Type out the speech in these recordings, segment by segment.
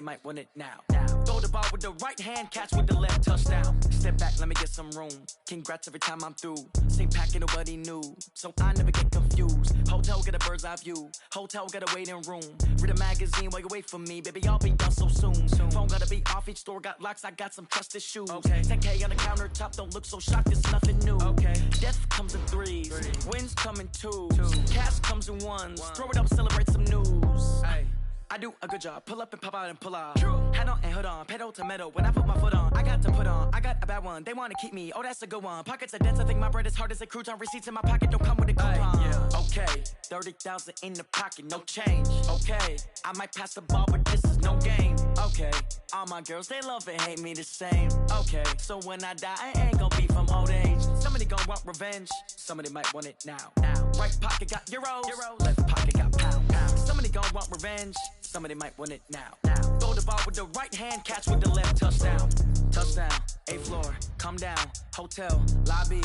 might want it now. Throw the ball with the right hand, catch with the left, touchdown. Step back, let me get some room. Congrats every time I'm through. Same pack and nobody knew, so I never get confused. Hotel get a bird's eye view. Hotel get a waiting room. Read a magazine while you wait for me, baby. I'll be done so soon. Phone gotta be off, each store got locks. I got some trusted shoes. Okay. 10K on the countertop, don't look so shocked. It's nothing new. Okay. Death comes in threes. Wins come in twos. Cash comes in ones. Throw it up, celebrate some news. Ay. I do a good job, pull up and pop out and pull out. Head on and hood on, pedal to metal. When I put my foot on, I got to put on. I got a bad one, they wanna keep me, oh that's a good one. Pockets are dense, I think my bread is hard as a crouton. Receipts in my pocket don't come with a coupon. Okay, 30,000 in the pocket, no change. Okay, I might pass the ball, but this is no game. Okay, all my girls, they love and hate me the same. Okay, so when I die, I ain't gon' be from old age. Somebody gon' want revenge, somebody might want it now. Right pocket got euros, left pocket got pound. Somebody gon' want revenge, somebody might want it now. Throw the ball with the right hand, catch with the left, touchdown. Touchdown, 8th floor, come down, hotel, lobby.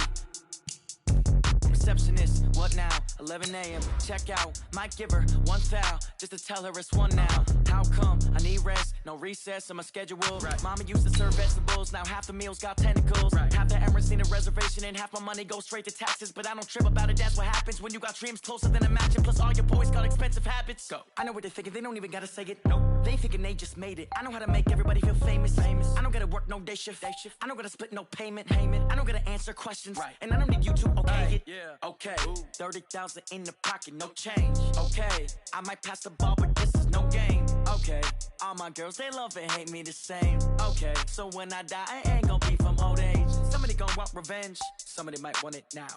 Receptionist, what now? 11 a.m. Check out. Might give her one foul just to tell her it's one now. How come? I need rest, no recess in my schedule. Right. Mama used to serve vegetables, now half the meals got tentacles. Right. Half the Emirates need a reservation and half my money goes straight to taxes. But I don't trip about it, that's what happens when you got dreams closer than a match. And plus all your boys got expensive habits. Go. I know what they're thinking, they don't even gotta say it. Nope. They thinking they just made it. I know how to make everybody feel famous. I don't gotta work no day shift. I don't gotta split no payment. I don't gotta answer questions. Right. And I don't need you to okay it. Yeah. Okay, 30,000 in the pocket, no change. Okay, I might pass the ball, but this is no game. Okay, all my girls, they love and hate me the same. Okay, so when I die, I ain't gon' be from old age. Somebody gon' want revenge, somebody might want it now.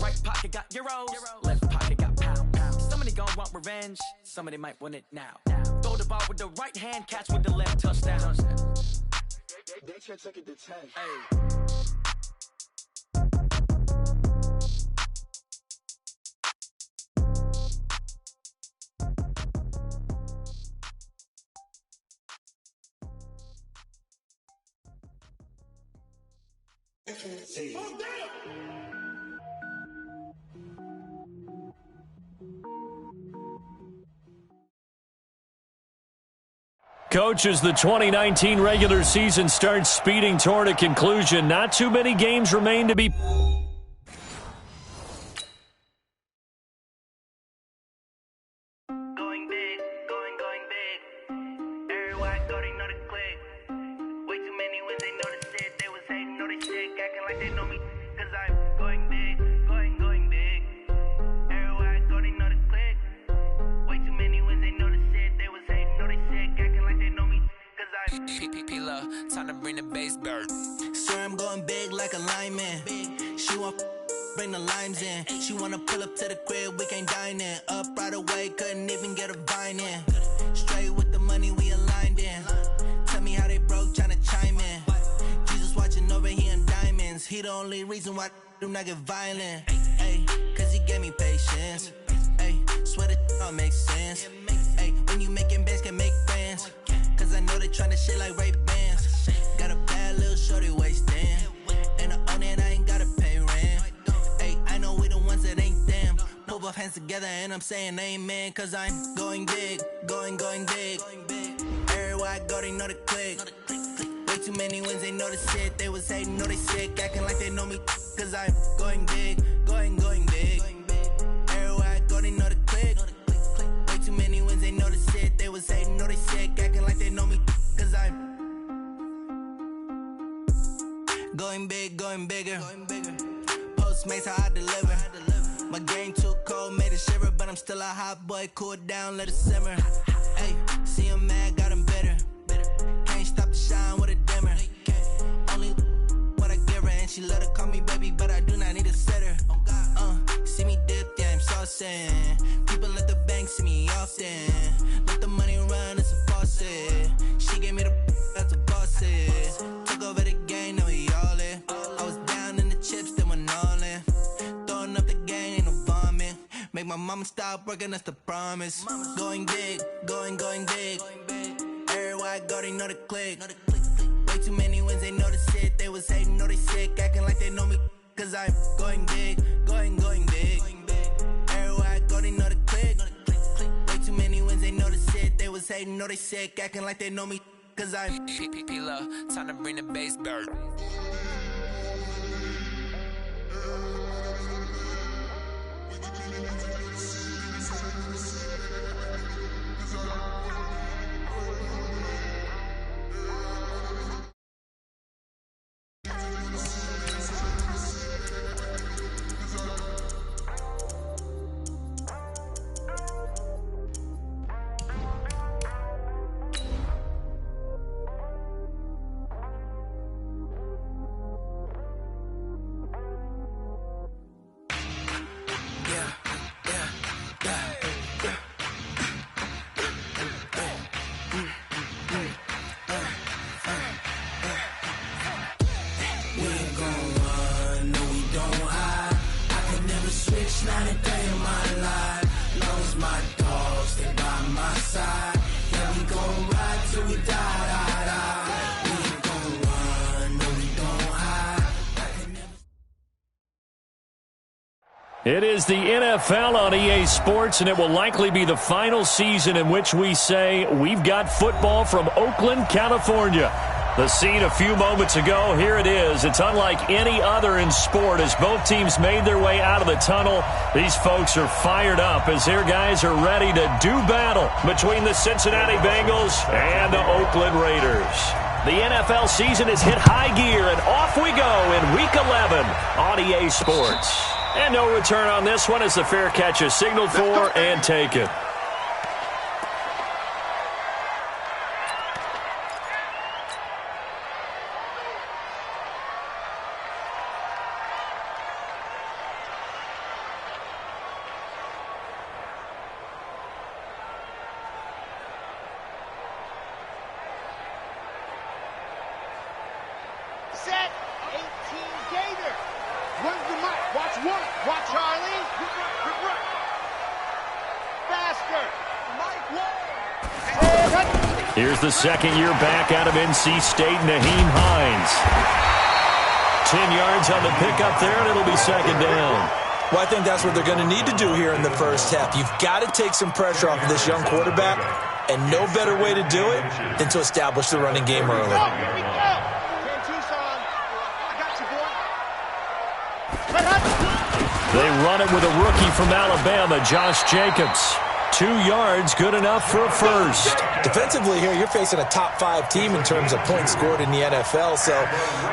Right pocket got euros, left pocket got pound. Somebody gon' want revenge, somebody might want it now. Throw the ball with the right hand, catch with the left, touchdown. They should take it to 10. Hey. Coach, as the 2019 regular season starts speeding toward a conclusion, not too many games remain to be... Time to bring the bass bird. Sir, I'm going big like a lineman. She want bring the limes in. She wanna pull up to the crib, we can't dine in. Up right away, couldn't even get a vine in. Straight with the money, we aligned in. Tell me how they broke, tryna chime in. Jesus watching over, he in diamonds. He the only reason why I do not get violent. Ay, cause he gave me patience. Ay, swear that all makes sense. Ay, when you making bands, can make friends. Cause I know they tryna shit like Ray-Bans. Got a bad little shorty wasting. And I own it, I ain't gotta pay rent. Ay, I know we the ones that ain't them. Pull both hands together and I'm saying amen. Cause I'm going big, going big. Everywhere I go, they know the click. Way too many wins, they know the shit. They was hating, know they sick, acting like they know me. Cause I'm going big, going big. Everywhere I go, they know the click. Way too many wins, they know the shit. They was hating, know they sick, acting like they know me. Cause I'm going big, going bigger. Postmates, how I deliver. My game too cold, made it shiver. But I'm still a hot boy, cool down, let it simmer. Hey, see him mad, got him bitter. Can't stop the shine with a dimmer. Only what I give her, and she let her call me baby, but I do not need a sitter. See me dip, yeah, I'm saucing. People at the bank see me often. Let the money run, it's a faucet. She gave me the that's a boss is. Took over the game, now we all in. I was down in the chips, then went all in. Throwing up the game, ain't no vomit. Make my mama stop working, that's the promise. Going big, going big. Everywhere I go, they know the click. Way too many wins, they know the shit. They was hating, know they sick, acting like they know me. Cause I'm going big, going big. Everywhere I go, they know the click. Way too many wins, they know the shit. They was hating, know they sick, acting like they know me, cause I'm P-P-P-Love, time to bring the bass back. Not a day in my life. Lost my dogs, they by my side. Yeah, we gon' ride till we die. We ain't gon' run, no, we don't hide. It is the NFL on EA Sports, and it will likely be the final season in which we say we've got football from Oakland, California. The scene a few moments ago, here it is. It's unlike any other in sport as both teams made their way out of the tunnel. These folks are fired up as their guys are ready to do battle between the Cincinnati Bengals and the Oakland Raiders. The NFL season has hit high gear, and off we go in Week 11 on EA Sports. And no return on this one as the fair catch is signaled for and taken. Set, 18 Gator. When's the mic? Watch one. Watch Charlie. Right. Faster. Mike Wall. Here's the second year back out of NC State, Naheem Hines. 10 yards on the pickup there, and it'll be second down. Well, I think that's what they're going to need to do here in the first half. You've got to take some pressure off of this young quarterback, and no better way to do it than to establish the running game early. Here we go. 10 Tucson. I got you, boy. They run it with a rookie from Alabama, Josh Jacobs. 2 yards, good enough for a first. Defensively here, you're facing a top-5 team in terms of points scored in the NFL, so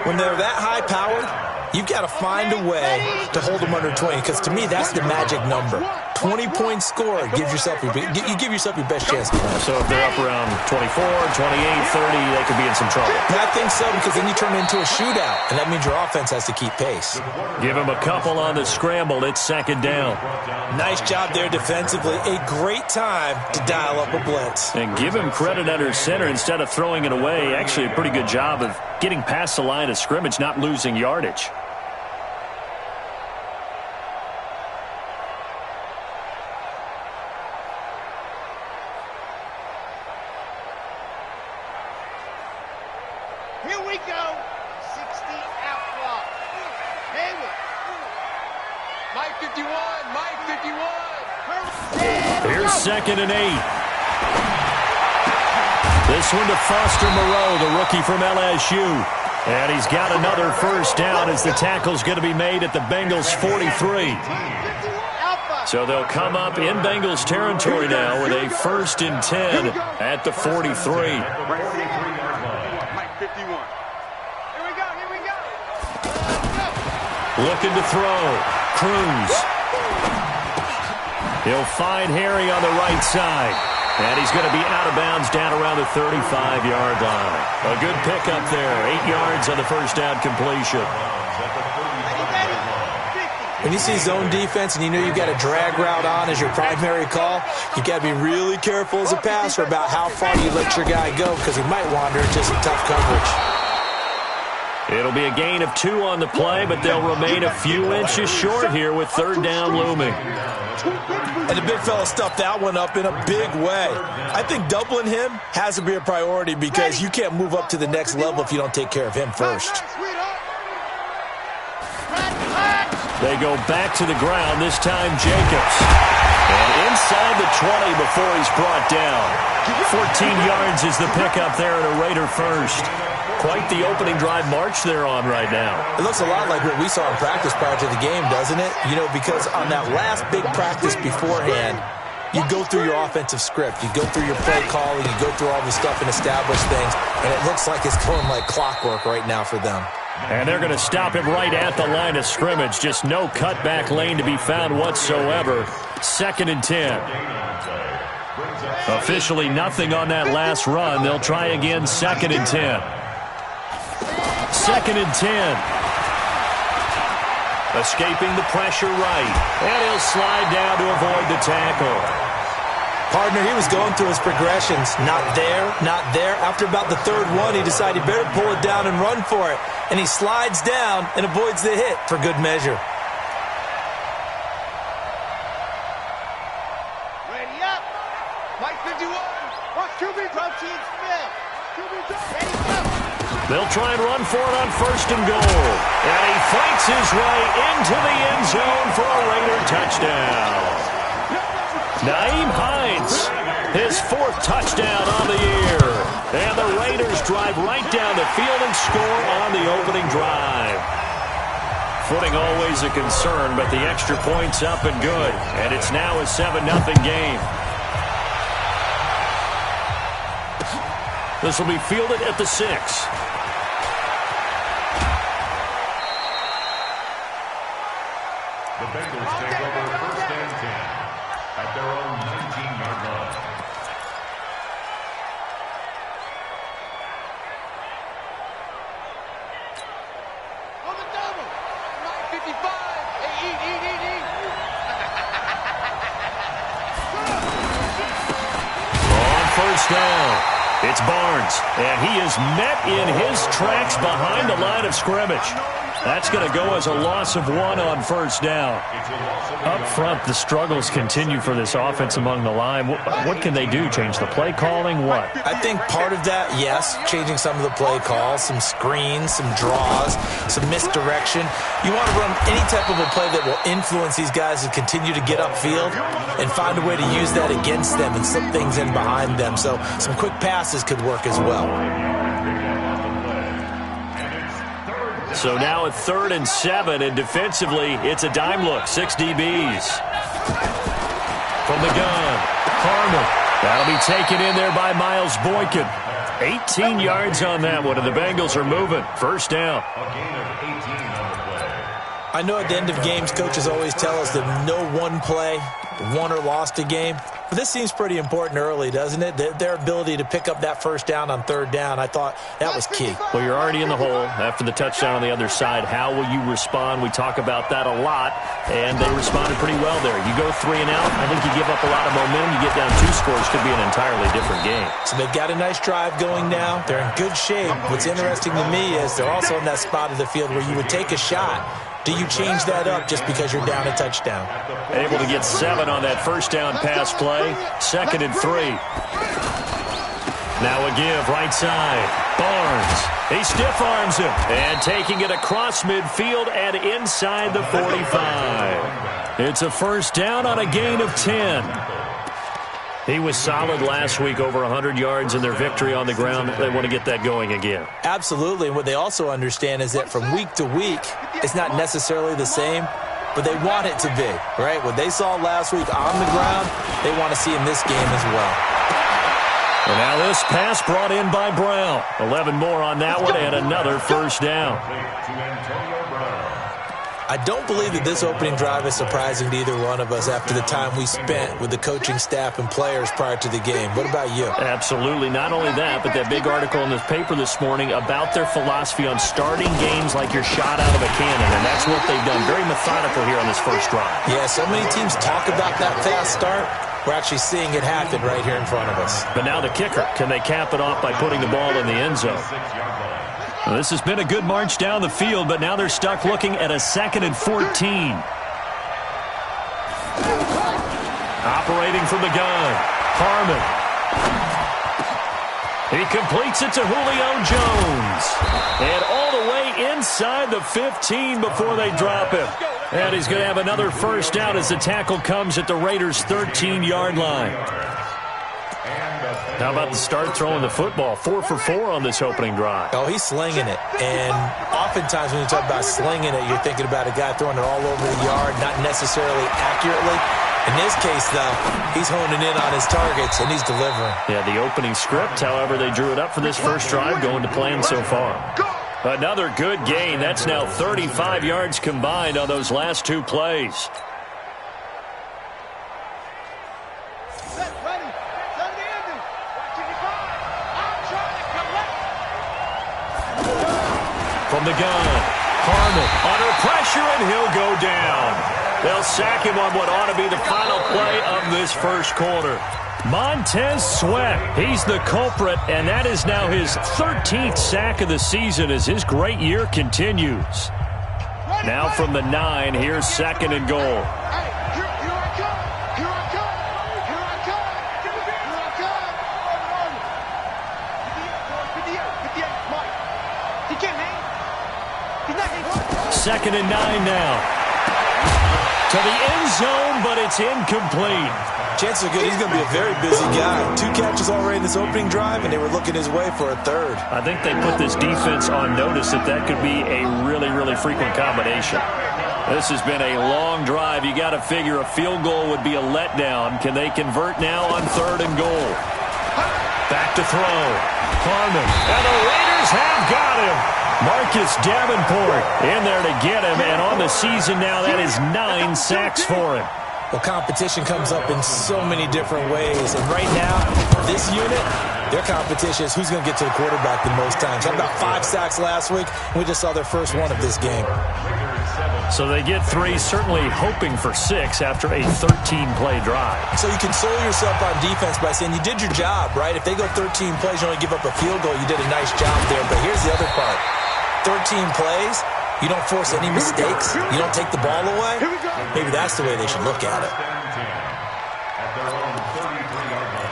when they're that high-powered, you've got to find a way to hold them under 20, because to me, that's the magic number. 20 points scored gives yourself you give yourself your best chance to win. So if they're up around 24, 28, 30, they could be in some trouble. I think so, because then you turn it into a shootout, and that means your offense has to keep pace. Give him a couple on the scramble. It's second down. Nice job there defensively. A great time to dial up a blitz. And give him credit under center instead of throwing it away. Actually, a pretty good job of getting past the line of scrimmage, not losing yardage. Here we go. 60 out block. Hayward. Mike 51. Mike 51. Here's second and 8. This one to Foster Moreau, the rookie from LSU. And he's got another first down as the tackle's going to be made at the Bengals 43. So they'll come up in Bengals territory now with a 1st and 10 at the 43. Mike 51. Here we go. Looking to throw. Cruz. He'll find Harry on the right side. And he's going to be out of bounds down around the 35-yard line. A good pickup there. 8 yards on the first down completion. When you see zone defense and you know you've got a drag route on as your primary call, you got to be really careful as a passer about how far you let your guy go, because he might wander into some tough coverage. It'll be a gain of 2 on the play, but they'll remain a few inches short here with third down looming. And the big fella stuffed that one up in a big way. I think doubling him has to be a priority, because you can't move up to the next level if you don't take care of him first. They go back to the ground, this time Jacobs. And inside the 20 before he's brought down. 14 yards is the pickup there at a Raider first. Quite the opening drive march they're on right now. It looks a lot like what we saw in practice prior to the game, doesn't it? You know, because on that last big practice beforehand, you go through your offensive script. You go through your play calling. You go through all the stuff and establish things. And it looks like it's going like clockwork right now for them. And they're going to stop him right at the line of scrimmage. Just no cutback lane to be found whatsoever. 2nd and 10. Officially nothing on that last run. They'll try again 2nd and 10. 2nd and 10. Escaping the pressure right. And he'll slide down to avoid the tackle. Partner, he was going through his progressions. Not there, not there. After about the third one, he decided he better pull it down and run for it. And he slides down and avoids the hit for good measure. Ready up. Mike 51. Watch QB drop team Smith. QB drop. Ready up. They'll try and run for it on 1st and goal. And he fights his way into the end zone for a Raider touchdown. Nyheim Hines, his 4th touchdown on the year. And the Raiders drive right down the field and score on the opening drive. Footing always a concern, but the extra point's up and good. And it's now a 7-0 game. This will be fielded at the 6. The Bengals take over 1st and 10 at their own 19-yard line. On the double. Mike 55. Hey, eat. On 1st down, it's Barnes, and he is met in his tracks behind the line of scrimmage. That's going to go as a loss of 1 on 1st down. Up front, the struggles continue for this offense among the line. What can they do? Change the play calling? What? I think part of that, yes, changing some of the play calls, some screens, some draws, some misdirection. You want to run any type of a play that will influence these guys to continue to get upfield and find a way to use that against them and slip things in behind them. So some quick passes could work as well. So now at 3rd and 7, and defensively, it's a dime look. 6 DBs. From the gun, Harmon. That'll be taken in there by Miles Boykin. 18 yards on that one, and the Bengals are moving. 1st down. I know at the end of games, coaches always tell us that no one play won or lost a game. But this seems pretty important early, doesn't it? Their ability to pick up that 1st down on 3rd down, I thought that was key. Well, you're already in the hole after the touchdown on the other side. How will you respond? We talk about that a lot, and they responded pretty well there. You go 3 and out, I think you give up a lot of momentum. You get down 2 scores, could be an entirely different game. So they've got a nice drive going now. They're in good shape. What's interesting to me is they're also in that spot of the field where you would take a shot. Do you change that up just because you're down a touchdown? Able to get 7 on that 1st down pass play. 2nd and 3. Now a give right side. Barnes. He stiff arms him. And taking it across midfield and inside the 45. It's a 1st down on a gain of 10. He was solid last week, over 100 yards in their victory on the ground. They want to get that going again. Absolutely. And what they also understand is that from week to week, it's not necessarily the same, but they want it to be, right? What they saw last week on the ground, they want to see in this game as well. And now this pass brought in by Brown. 11 more on that one and another 1st down. I don't believe that this opening drive is surprising to either one of us after the time we spent with the coaching staff and players prior to the game. What about you? Absolutely. Not only that, but that big article in this paper this morning about their philosophy on starting games like you're shot out of a cannon, and that's what they've done. Very methodical here on this 1st drive. Yeah, so many teams talk about that fast start. We're actually seeing it happen right here in front of us. But now the kicker. Can they cap it off by putting the ball in the end zone? Well, this has been a good march down the field, but now they're stuck looking at a 2nd and 14. Operating from the gun, Harmon. He completes it to Julio Jones. And all the way inside the 15 before they drop him. And he's going to have another first down as the tackle comes at the Raiders' 13-yard line. How about the start throwing the football? 4 for 4 on this opening drive. Oh, he's slinging it. And oftentimes when you talk about slinging it, you're thinking about a guy throwing it all over the yard, not necessarily accurately. In this case, though, he's honing in on his targets, and he's delivering. Yeah, the opening script, however, they drew it up for this first drive, going to plan so far. Another good gain. That's now 35 yards combined on those last 2 plays. From the gun, Harmon under pressure, and he'll go down. They'll sack him on what ought to be the final play of this first quarter. Montez Sweat, he's the culprit, and that is now his 13th sack of the season as his great year continues. Now from the 9, here's 2nd and goal. Second and 9 now. To the end zone, but it's incomplete. Chances are good he's going to be a very busy guy. 2 catches already in this opening drive, and they were looking his way for a 3rd. I think they put this defense on notice that could be a really, really frequent combination. This has been a long drive. You got to figure a field goal would be a letdown. Can they convert now on 3rd and goal? Back to throw. Harmon. And the Raiders have got him. Marcus Davenport in there to get him, and on the season now, that is 9 sacks for him. Well, competition comes up in so many different ways, and right now, this unit, their competition is who's going to get to the quarterback the most times. Had about 5 sacks last week, and we just saw their first one of this game. So they get 3, certainly hoping for 6 after a 13-play drive. So you console yourself on defense by saying you did your job, right? If they go 13 plays, you only give up a field goal, you did a nice job there. But here's the other part. 13 plays, you don't force any mistakes, you don't take the ball away. Maybe that's the way they should look at it. At their own 33-yard line.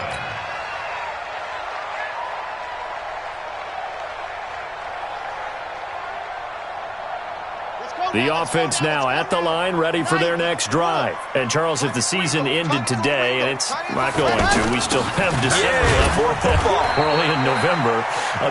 The offense now at the line, ready for their next drive. And, Charles, if the season ended today, and it's not going to, we still have December left. We're only in November.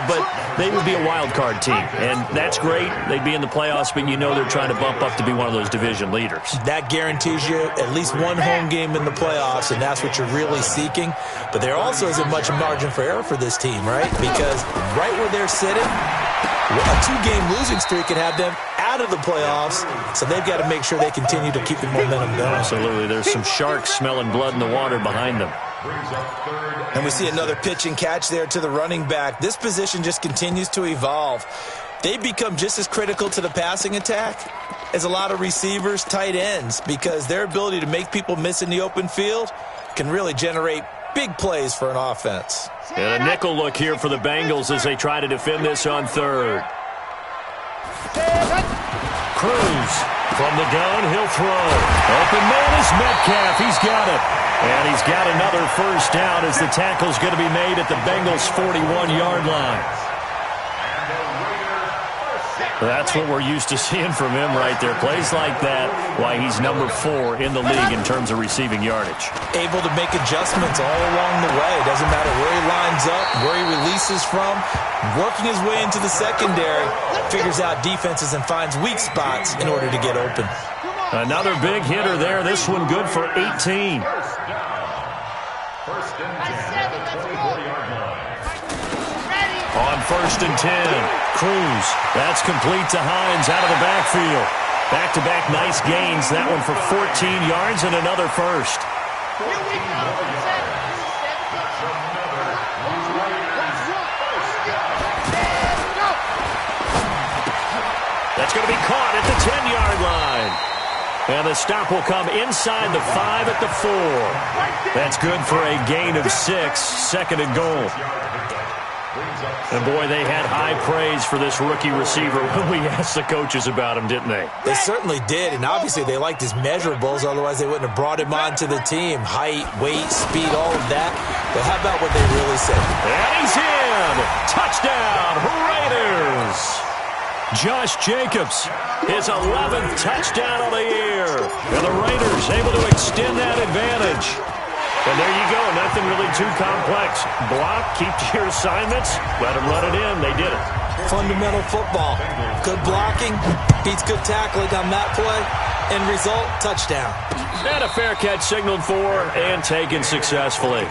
But they would be a wild card team, and that's great. They'd be in the playoffs, but you know they're trying to bump up to be one of those division leaders. That guarantees you at least one home game in the playoffs, and that's what you're really seeking. But there also isn't much margin for error for this team, right? Because right where they're sitting, a 2-game losing streak can have them out of the playoffs, so they've got to make sure they continue to keep the momentum going. Absolutely. There's some sharks smelling blood in the water behind them. And we see another pitch and catch there to the running back. This position just continues to evolve. They become just as critical to the passing attack as a lot of receivers, tight ends, because their ability to make people miss in the open field can really generate big plays for an offense. And a nickel look here for the Bengals as they try to defend this on 3rd. Cruz from the gun, he'll throw. Open man is Metcalf. He's got it. And he's got another first down as the tackle's going to be made at the Bengals' 41-yard line. That's what we're used to seeing from him right there. Plays like that, why he's number 4 in the league in terms of receiving yardage. Able to make adjustments all along the way. Doesn't matter where he lines up, where he releases from. Working his way into the secondary, figures out defenses and finds weak spots in order to get open. Another big hitter there. This one good for 18. First and 10 at the 24-yard line. On 1st and 10, Cruz. That's complete to Hines out of the backfield. Back-to-back nice gains. That one for 14 yards and another first. That's going to be caught at the 10-yard line. And the stop will come inside the 5 at the 4. That's good for a gain of 6, 2nd and goal. And, boy, they had high praise for this rookie receiver when we asked the coaches about him, didn't they? They certainly did, and obviously they liked his measurables. Otherwise, they wouldn't have brought him onto the team. Height, weight, speed, all of that. But how about what they really said? And he's in! Touchdown, Raiders! Josh Jacobs, his 11th touchdown of the year. And the Raiders able to extend that advantage. And there you go, nothing really too complex. Block, keep to your assignments, let them run it in. They did it. Fundamental football. Good blocking, beats good tackling on that play. End result, touchdown. And a fair catch signaled for and taken successfully.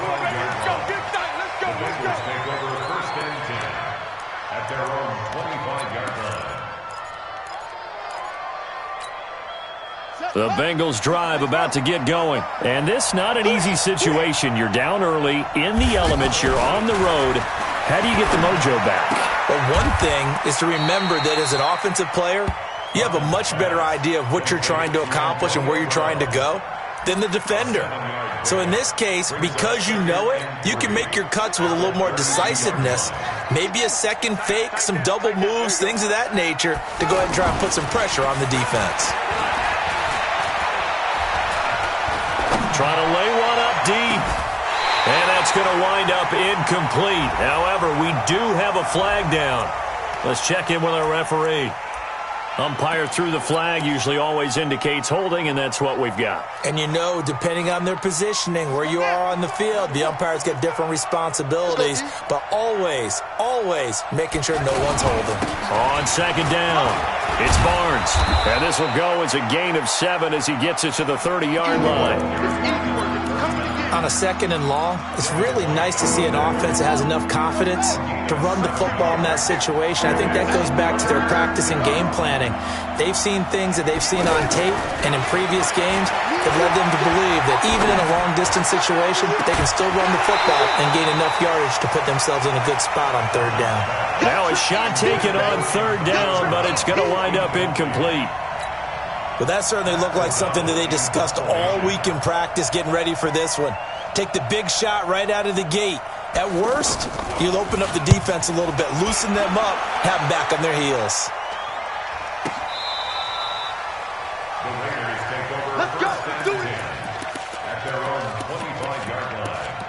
The Bengals drive about to get going. And this not an easy situation. You're down early, in the elements, you're on the road. How do you get the mojo back? Well, one thing is to remember that as an offensive player, you have a much better idea of what you're trying to accomplish and where you're trying to go than the defender. So in this case, because you know it, you can make your cuts with a little more decisiveness, maybe a second fake, some double moves, things of that nature, to go ahead and try and put some pressure on the defense. Trying to lay one up deep. And that's going to wind up incomplete. However, we do have a flag down. Let's check in with our referee. Umpire threw the flag, usually always indicates holding, and that's what we've got. And you know, depending on their positioning, where you are on the field, the umpires get different responsibilities, but always, always making sure no one's holding. On second down, it's Barnes. And this will go as a gain of 7 as he gets it to the 30-yard line. On a second and long, it's really nice to see an offense that has enough confidence to run the football in that situation. I think that goes back to their practice and game planning. They've seen things that they've seen on tape and in previous games that led them to believe that even in a long-distance situation, they can still run the football and gain enough yardage to put themselves in a good spot on third down. Now a shot taken on third down, but it's going to wind up incomplete. Well, that certainly looked like something that they discussed all week in practice getting ready for this one. Take the big shot right out of the gate. At worst, you'll open up the defense a little bit, loosen them up, have them back on their heels. Let's go. Do it. At their own 25-yard line.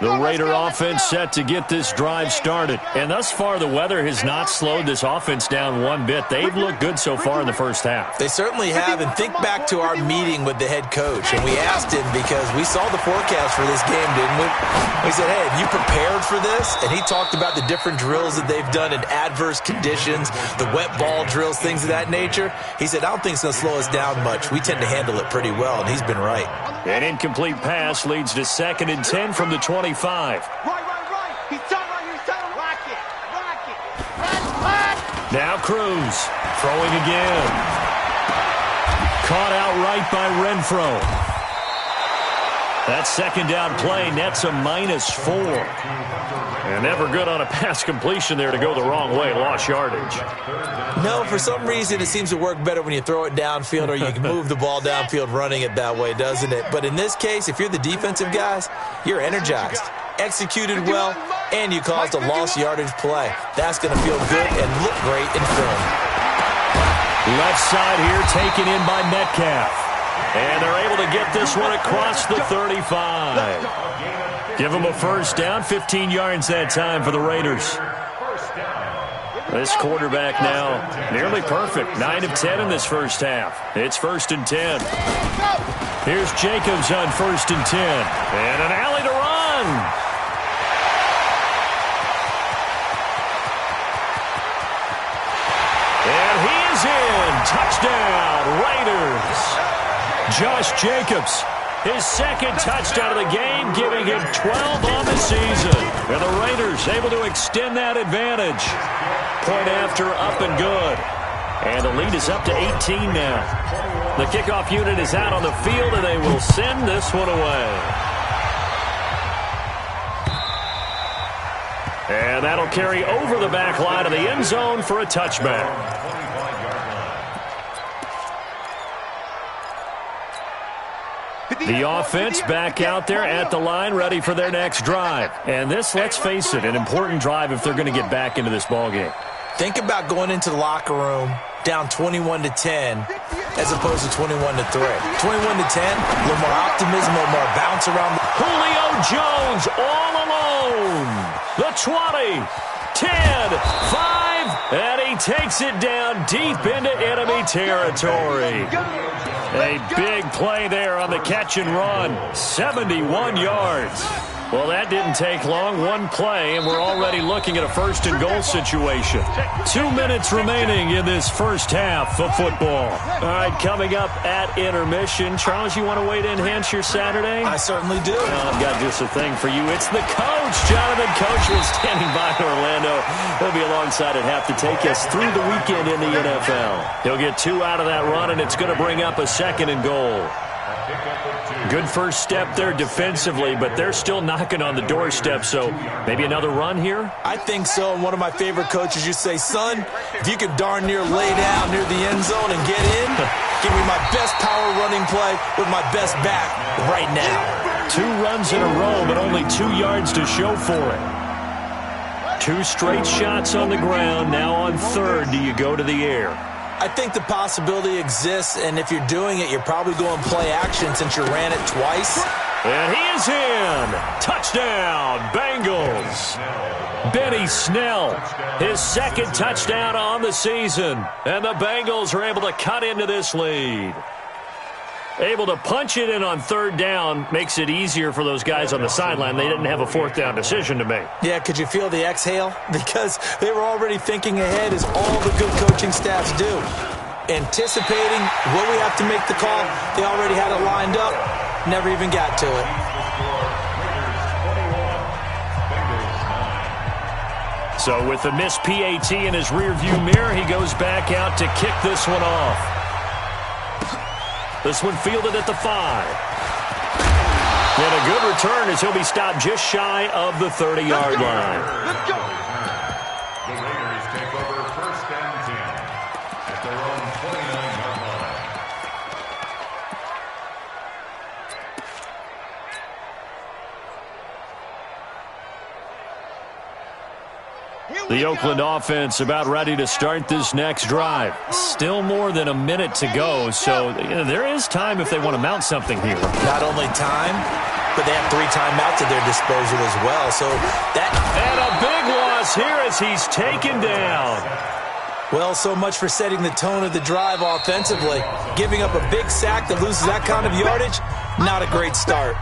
The Raider offense set to get this drive started. And thus far, the weather has not slowed this offense down one bit. They've looked good so far in the first half. They certainly have. And think back to our meeting with the head coach. And we asked him because we saw the forecast for this game, didn't we? We said, hey, have you prepared for this? And he talked about the different drills that they've done in adverse conditions, the wet ball drills, things of that nature. He said, I don't think it's going to slow us down much. We tend to handle it pretty well, and he's been right. An incomplete pass leads to 2nd and 10 from the 25. Right. He's done right here. He's done. Rock it. Now Cruz throwing again. Caught out right by Renfro. That second down play nets a -4. And never good on a pass completion there to go the wrong way. Lost yardage. No, for some reason it seems to work better when you throw it downfield or you can move the ball downfield running it that way, doesn't it? But in this case, if you're the defensive guys, you're energized, executed well, and you caused a lost yardage play. That's going to feel good and look great in film. Left side here taken in by Metcalf. And they're able to get this one across the 35. Give them a first down, 15 yards that time for the Raiders. This quarterback now nearly perfect, 9 of 10 in this first half. It's 1st and 10. Here's Jacobs on 1st and 10. And an alley to run. And he is in. Touchdown, Raiders. Josh Jacobs, his 2nd touchdown of the game, giving him 12 on the season. And the Raiders able to extend that advantage. Point after, up and good. And the lead is up to 18 now. The kickoff unit is out on the field, and they will send this one away. And that'll carry over the back line of the end zone for a touchback. The offense back out there at the line, ready for their next drive. And this, let's face it, an important drive if they're going to get back into this ballgame. Think about going into the locker room down 21-10 as opposed to 21-3. 21-10, a little more optimism, a little more bounce around. Julio Jones all alone. The 20, 10, 5, and he takes it down deep into enemy territory. A big play there on the catch and run. 71 yards. Well, that didn't take long. One play, and we're already looking at a first and goal situation. 2 minutes remaining in this first half of football. All right, coming up at intermission. Charles, you want to wait to enhance your Saturday? I certainly do. Well, I've got just a thing for you. It's the coach, Jonathan Coachman, standing by in Orlando. He'll be alongside at half to take us through the weekend in the NFL. He'll get 2 out of that run, and it's going to bring up a second and goal. Good first step there defensively, but they're still knocking on the doorstep, so maybe another run here? I think so. And one of my favorite coaches, you say, son, if you could darn near lay down near the end zone and get in, give me my best power running play with my best back right now. 2 runs in a row, but only 2 yards to show for it. 2 straight shots on the ground. Now on third, do you go to the air? I think the possibility exists, and if you're doing it, you're probably going play action since you ran it twice. And he is in. Touchdown, Bengals. Benny Snell, his second touchdown on the season. And the Bengals are able to cut into this lead. Able to punch it in on third down makes it easier for those guys on the sideline. They didn't have a fourth down decision to make. Yeah, could you feel the exhale? Because they were already thinking ahead, as all the good coaching staffs do. Anticipating, will we have to make the call? They already had it lined up. Never even got to it. So with the missed PAT in his rearview mirror, he goes back out to kick this one off. This one fielded at the 5. And a good return as he'll be stopped just shy of the 30-yard line. Let's go. The Raiders take over first and 10 at their own 29-yard line. The Oakland offense about ready to start this next drive. Still more than a minute to go, so there is time if they want to mount something here. Not only time, but they have 3 timeouts at their disposal as well. So that. And a big loss here as he's taken down. Well, so much for setting the tone of the drive offensively. Giving up a big sack that loses that kind of yardage, not a great start.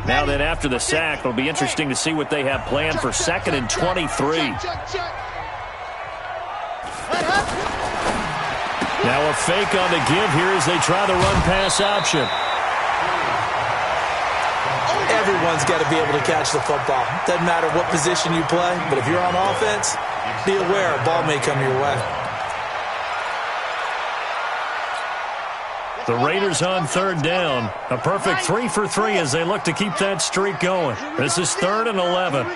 Now then, after the sack, it'll be interesting to see what they have planned for 2nd and 23. Now a fake on the give here as they try the run-pass option. Everyone's got to be able to catch the football. Doesn't matter what position you play, but if you're on offense, be aware a ball may come your way. The Raiders on third down. A perfect 3 for 3 as they look to keep that streak going. This is 3rd and 11.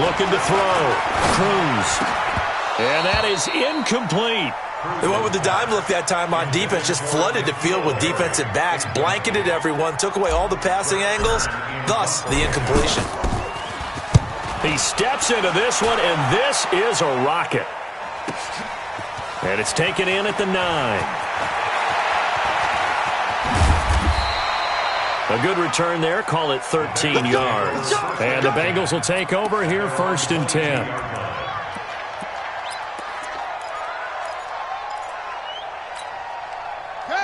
Looking to throw. Cruz. And that is incomplete. They went with the dime look that time on defense, just flooded the field with defensive backs, blanketed everyone, took away all the passing angles, thus the incompletion. He steps into this one, and this is a rocket. And it's taken in at the 9. A good return there. Call it 13 yards. And the Bengals will take over here 1st and 10.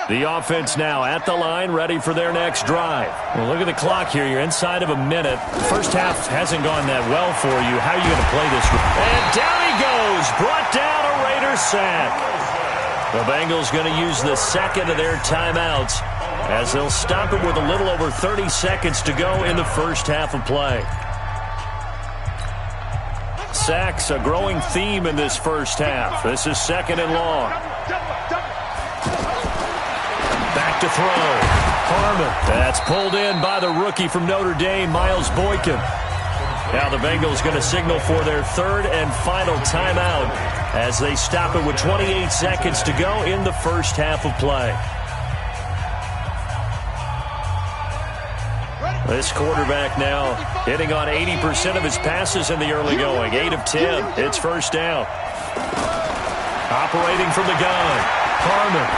The offense now at the line, ready for their next drive. Well, look at the clock here. You're inside of a minute. First half hasn't gone that well for you. How are you going to play this? And down he goes. Brought down a Raiders sack. The Bengals going to use the second of their timeouts as they'll stop it with a little over 30 seconds to go in the first half of play. sacks a growing theme in this first half. This is 2nd and long. Back to throw. Harmon. That's pulled in by the rookie from Notre Dame, Miles Boykin. Now the Bengals going to signal for their 3rd and final timeout as they stop it with 28 seconds to go in the first half of play. This quarterback now hitting on 80% of his passes in the early going. 8 of 10. It's first down. Operating from the gun. Harmon.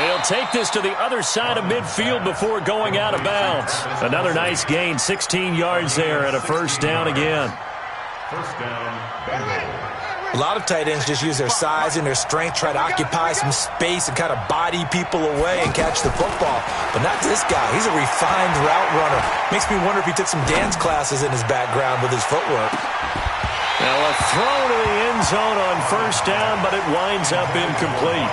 He'll take this to the other side of midfield before going out of bounds. Another nice gain, 16 yards there, and a first down again. First down, Bengals. A lot of tight ends just use their size and their strength, try to occupy some space and kind of body people away and catch the football. But not this guy. He's a refined route runner. Makes me wonder if he took some dance classes in his background with his footwork. Now a throw to the end zone on first down, but it winds up incomplete.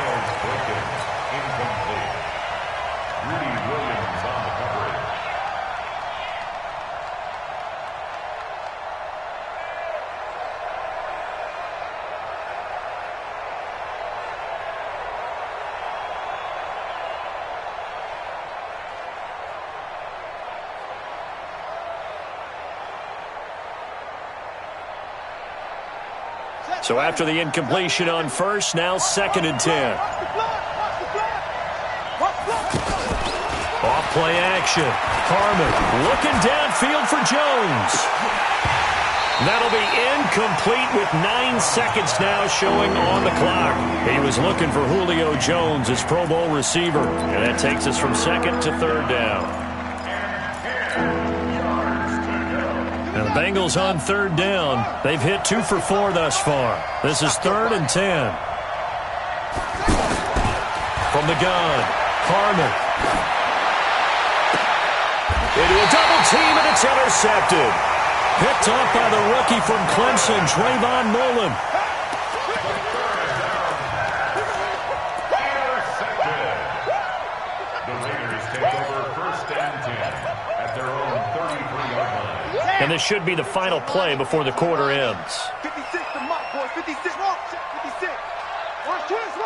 So after the incompletion on first, now 2nd and 10. Off play action. Harmon looking downfield for Jones. That'll be incomplete with 9 seconds now showing on the clock. He was looking for Julio Jones, his Pro Bowl receiver. And that takes us from 2nd to 3rd down. And the Bengals on 3rd down. They've hit 2 for 4 thus far. This is 3rd and 10. From the gun, Harmon. Into a double team, and it's intercepted. Picked off by the rookie from Clemson, Trayvon Mullen. The Raiders take over 1st and 10 at their own 33-yard line. And this should be the final play before the quarter ends. 56 to Mike, boys. 56. 56. Watch twist.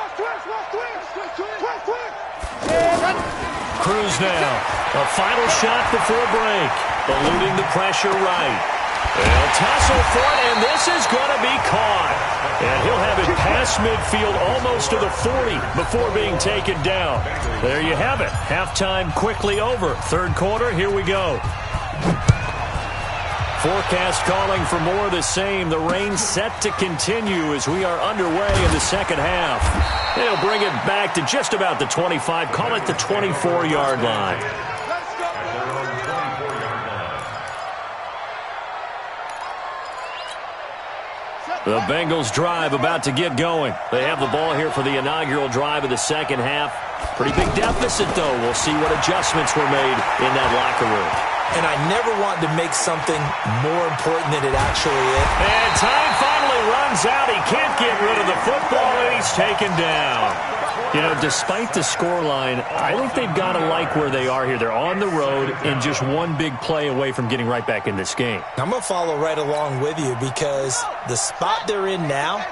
Cruz now. A final shot before break. Eluding the pressure right. They'll tussle for it, and this is going to be caught. And he'll have it past midfield almost to the 40 before being taken down. There you have it. Halftime quickly over. 3rd quarter, here we go. Forecast calling for more of the same. The rain set to continue as we are underway in the 2nd half. They'll bring it back to just about the 25. Call it the 24-yard line. The Bengals drive about to get going. They have the ball here for the inaugural drive of the 2nd half. Pretty big deficit, though. We'll see what adjustments were made in that locker room. And I never want to make something more important than it actually is. And time finally runs out. He can't get rid of the football, and he's taken down. You know, despite the scoreline, I think they've got to like where they are here. They're on the road and just one big play away from getting right back in this game. I'm going to follow right along with you because the spot they're in now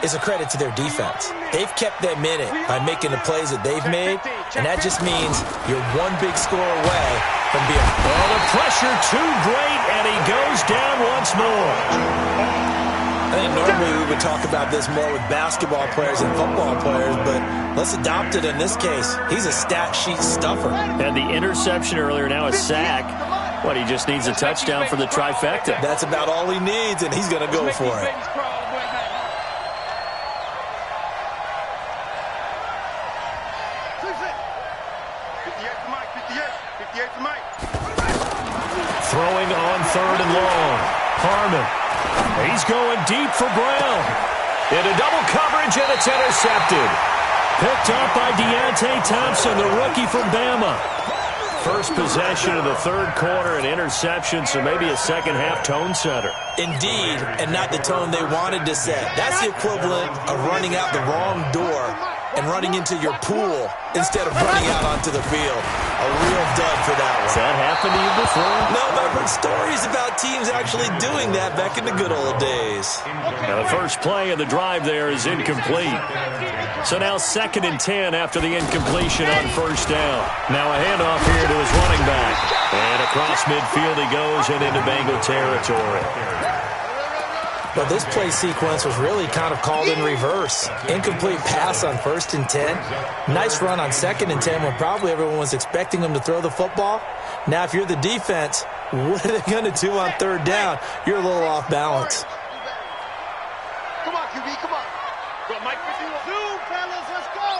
is a credit to their defense. They've kept them in it by making the plays that they've made, and that just means you're one big score away from being... Well, the pressure too great, and he goes down once more. I think normally we would talk about this more with basketball players and football players, but let's adopt it in this case. He's a stat sheet stuffer. And the interception earlier, now a sack. What, he just needs a touchdown for the trifecta. That's about all he needs, and he's going to go for it. Throwing on 3rd and long. Harmon. He's going deep for Brown. Into double coverage, and it's intercepted. Picked up by Deontay Thompson, the rookie from Bama. First possession of the 3rd quarter, an interception, so maybe a 2nd half tone setter. Indeed, and not the tone they wanted to set. That's the equivalent of running out the wrong door and running into your pool instead of running out onto the field. A real dud for that one. Has that happened to you before? No, but I've heard stories about teams actually doing that back in the good old days. Now the first play of the drive there is incomplete. So now 2nd and 10 after the incompletion on first down. Now a handoff here to his running back. And across midfield he goes and into Bengal territory. But this play sequence was really kind of called in reverse. Incomplete pass on 1st and 10. Nice run on 2nd and 10 when probably everyone was expecting him to throw the football. Now if you're the defense, what are they going to do on 3rd down? You're a little off balance. Come on, QB, come on. Go, Mike. Zoom, fellas, let's go.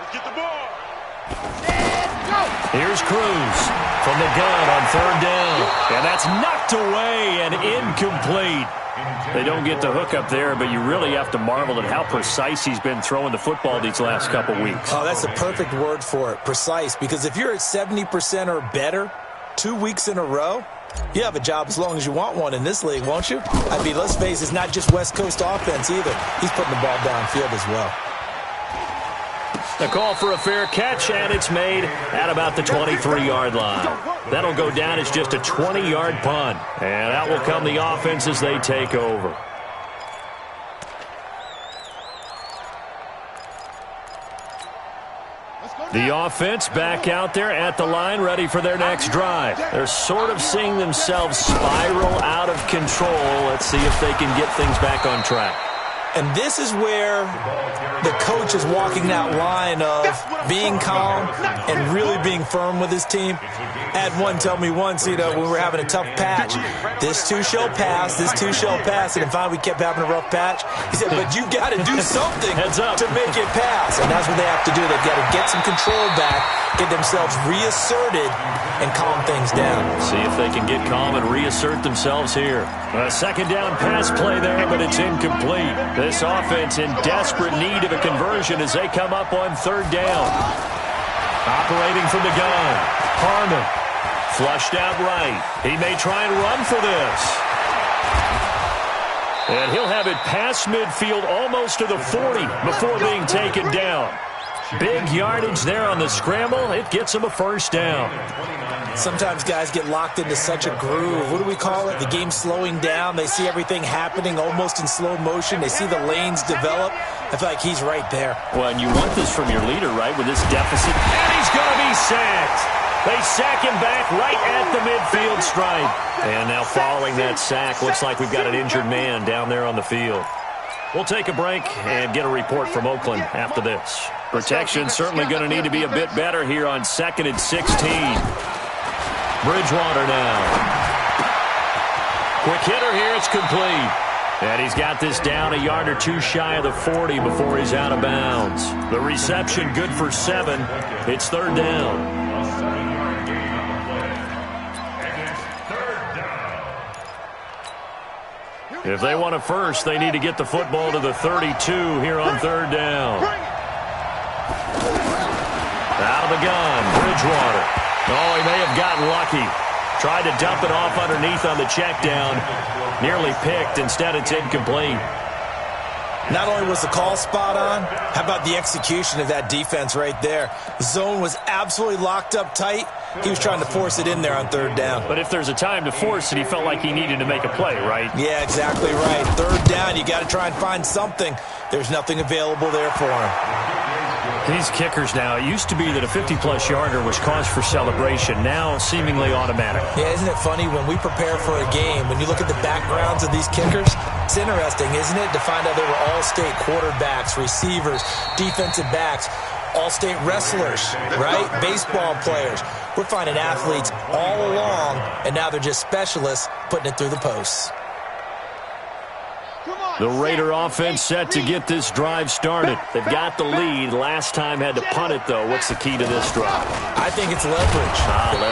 Let's get the ball. Here's Cruz from the gun on 3rd down. And that's knocked away and incomplete. They don't get the hook up there, but you really have to marvel at how precise he's been throwing the football these last couple weeks. Oh, that's the perfect word for it, precise. Because if you're at 70% or better 2 weeks in a row, you have a job as long as you want one in this league, won't you? I mean, let's face it, it's not just West Coast offense either. He's putting the ball downfield as well. The call for a fair catch, and it's made at about the 23-yard line. That'll go down as just a 20-yard punt. And out will come the offense as they take over. The offense back out there at the line, ready for their next drive. They're sort of seeing themselves spiral out of control. Let's see if they can get things back on track. And this is where the coach is walking that line of being calm and really being firm with his team. I had one tell me once, when we were having a tough patch, this too shall pass, this too shall pass. And finally we kept having a rough patch. He said, but you got to do something to make it pass. And that's what they have to do. They've got to get some control back, get themselves reasserted, and calm things down. See if they can get calm and reassert themselves here. A 2nd down pass play there, but it's incomplete. This offense in desperate need of a conversion as they come up on 3rd down. Operating from the gun, Harmon. Flushed out right. He may try and run for this. And he'll have it past midfield almost to the 40 before being taken down. Big yardage there on the scramble. It gets him a 1st down. Sometimes guys get locked into such a groove. What do we call it? The game's slowing down. They see everything happening almost in slow motion. They see the lanes develop. I feel like he's right there. Well, and you want this from your leader, right, with this deficit. And he's going to be sacked. They sack him back right at the midfield stripe. And now following that sack, looks like we've got an injured man down there on the field. We'll take a break and get a report from Oakland after this. Protection certainly going to need to be a bit better here on 2nd and 16. Bridgewater now. Quick hitter here, it's complete. And he's got this down a yard or two shy of the 40 before he's out of bounds. The reception good for 7. It's 3rd down. If they want a first, they need to get the football to the 32 here on 3rd down. Out of the gun, Bridgewater. Oh, he may have gotten lucky. Tried to dump it off underneath on the check down. Nearly picked. Instead, it's incomplete. Not only was the call spot on, how about the execution of that defense right there? The zone was absolutely locked up tight. He was trying to force it in there on 3rd down. But if there's a time to force it, he felt like he needed to make a play, right? Yeah, exactly right. 3rd down, you got to try and find something. There's nothing available there for him. These kickers now, it used to be that a 50-plus yarder was cause for celebration. Now, seemingly automatic. Yeah, isn't it funny when we prepare for a game, when you look at the backgrounds of these kickers, it's interesting, isn't it, to find out they were all-state quarterbacks, receivers, defensive backs, all-state wrestlers, right? Baseball players. We're finding athletes all along, and now they're just specialists putting it through the posts. The Raider offense set to get this drive started. They've got the lead. Last time had to punt it, though. What's the key to this drive? I think it's leverage.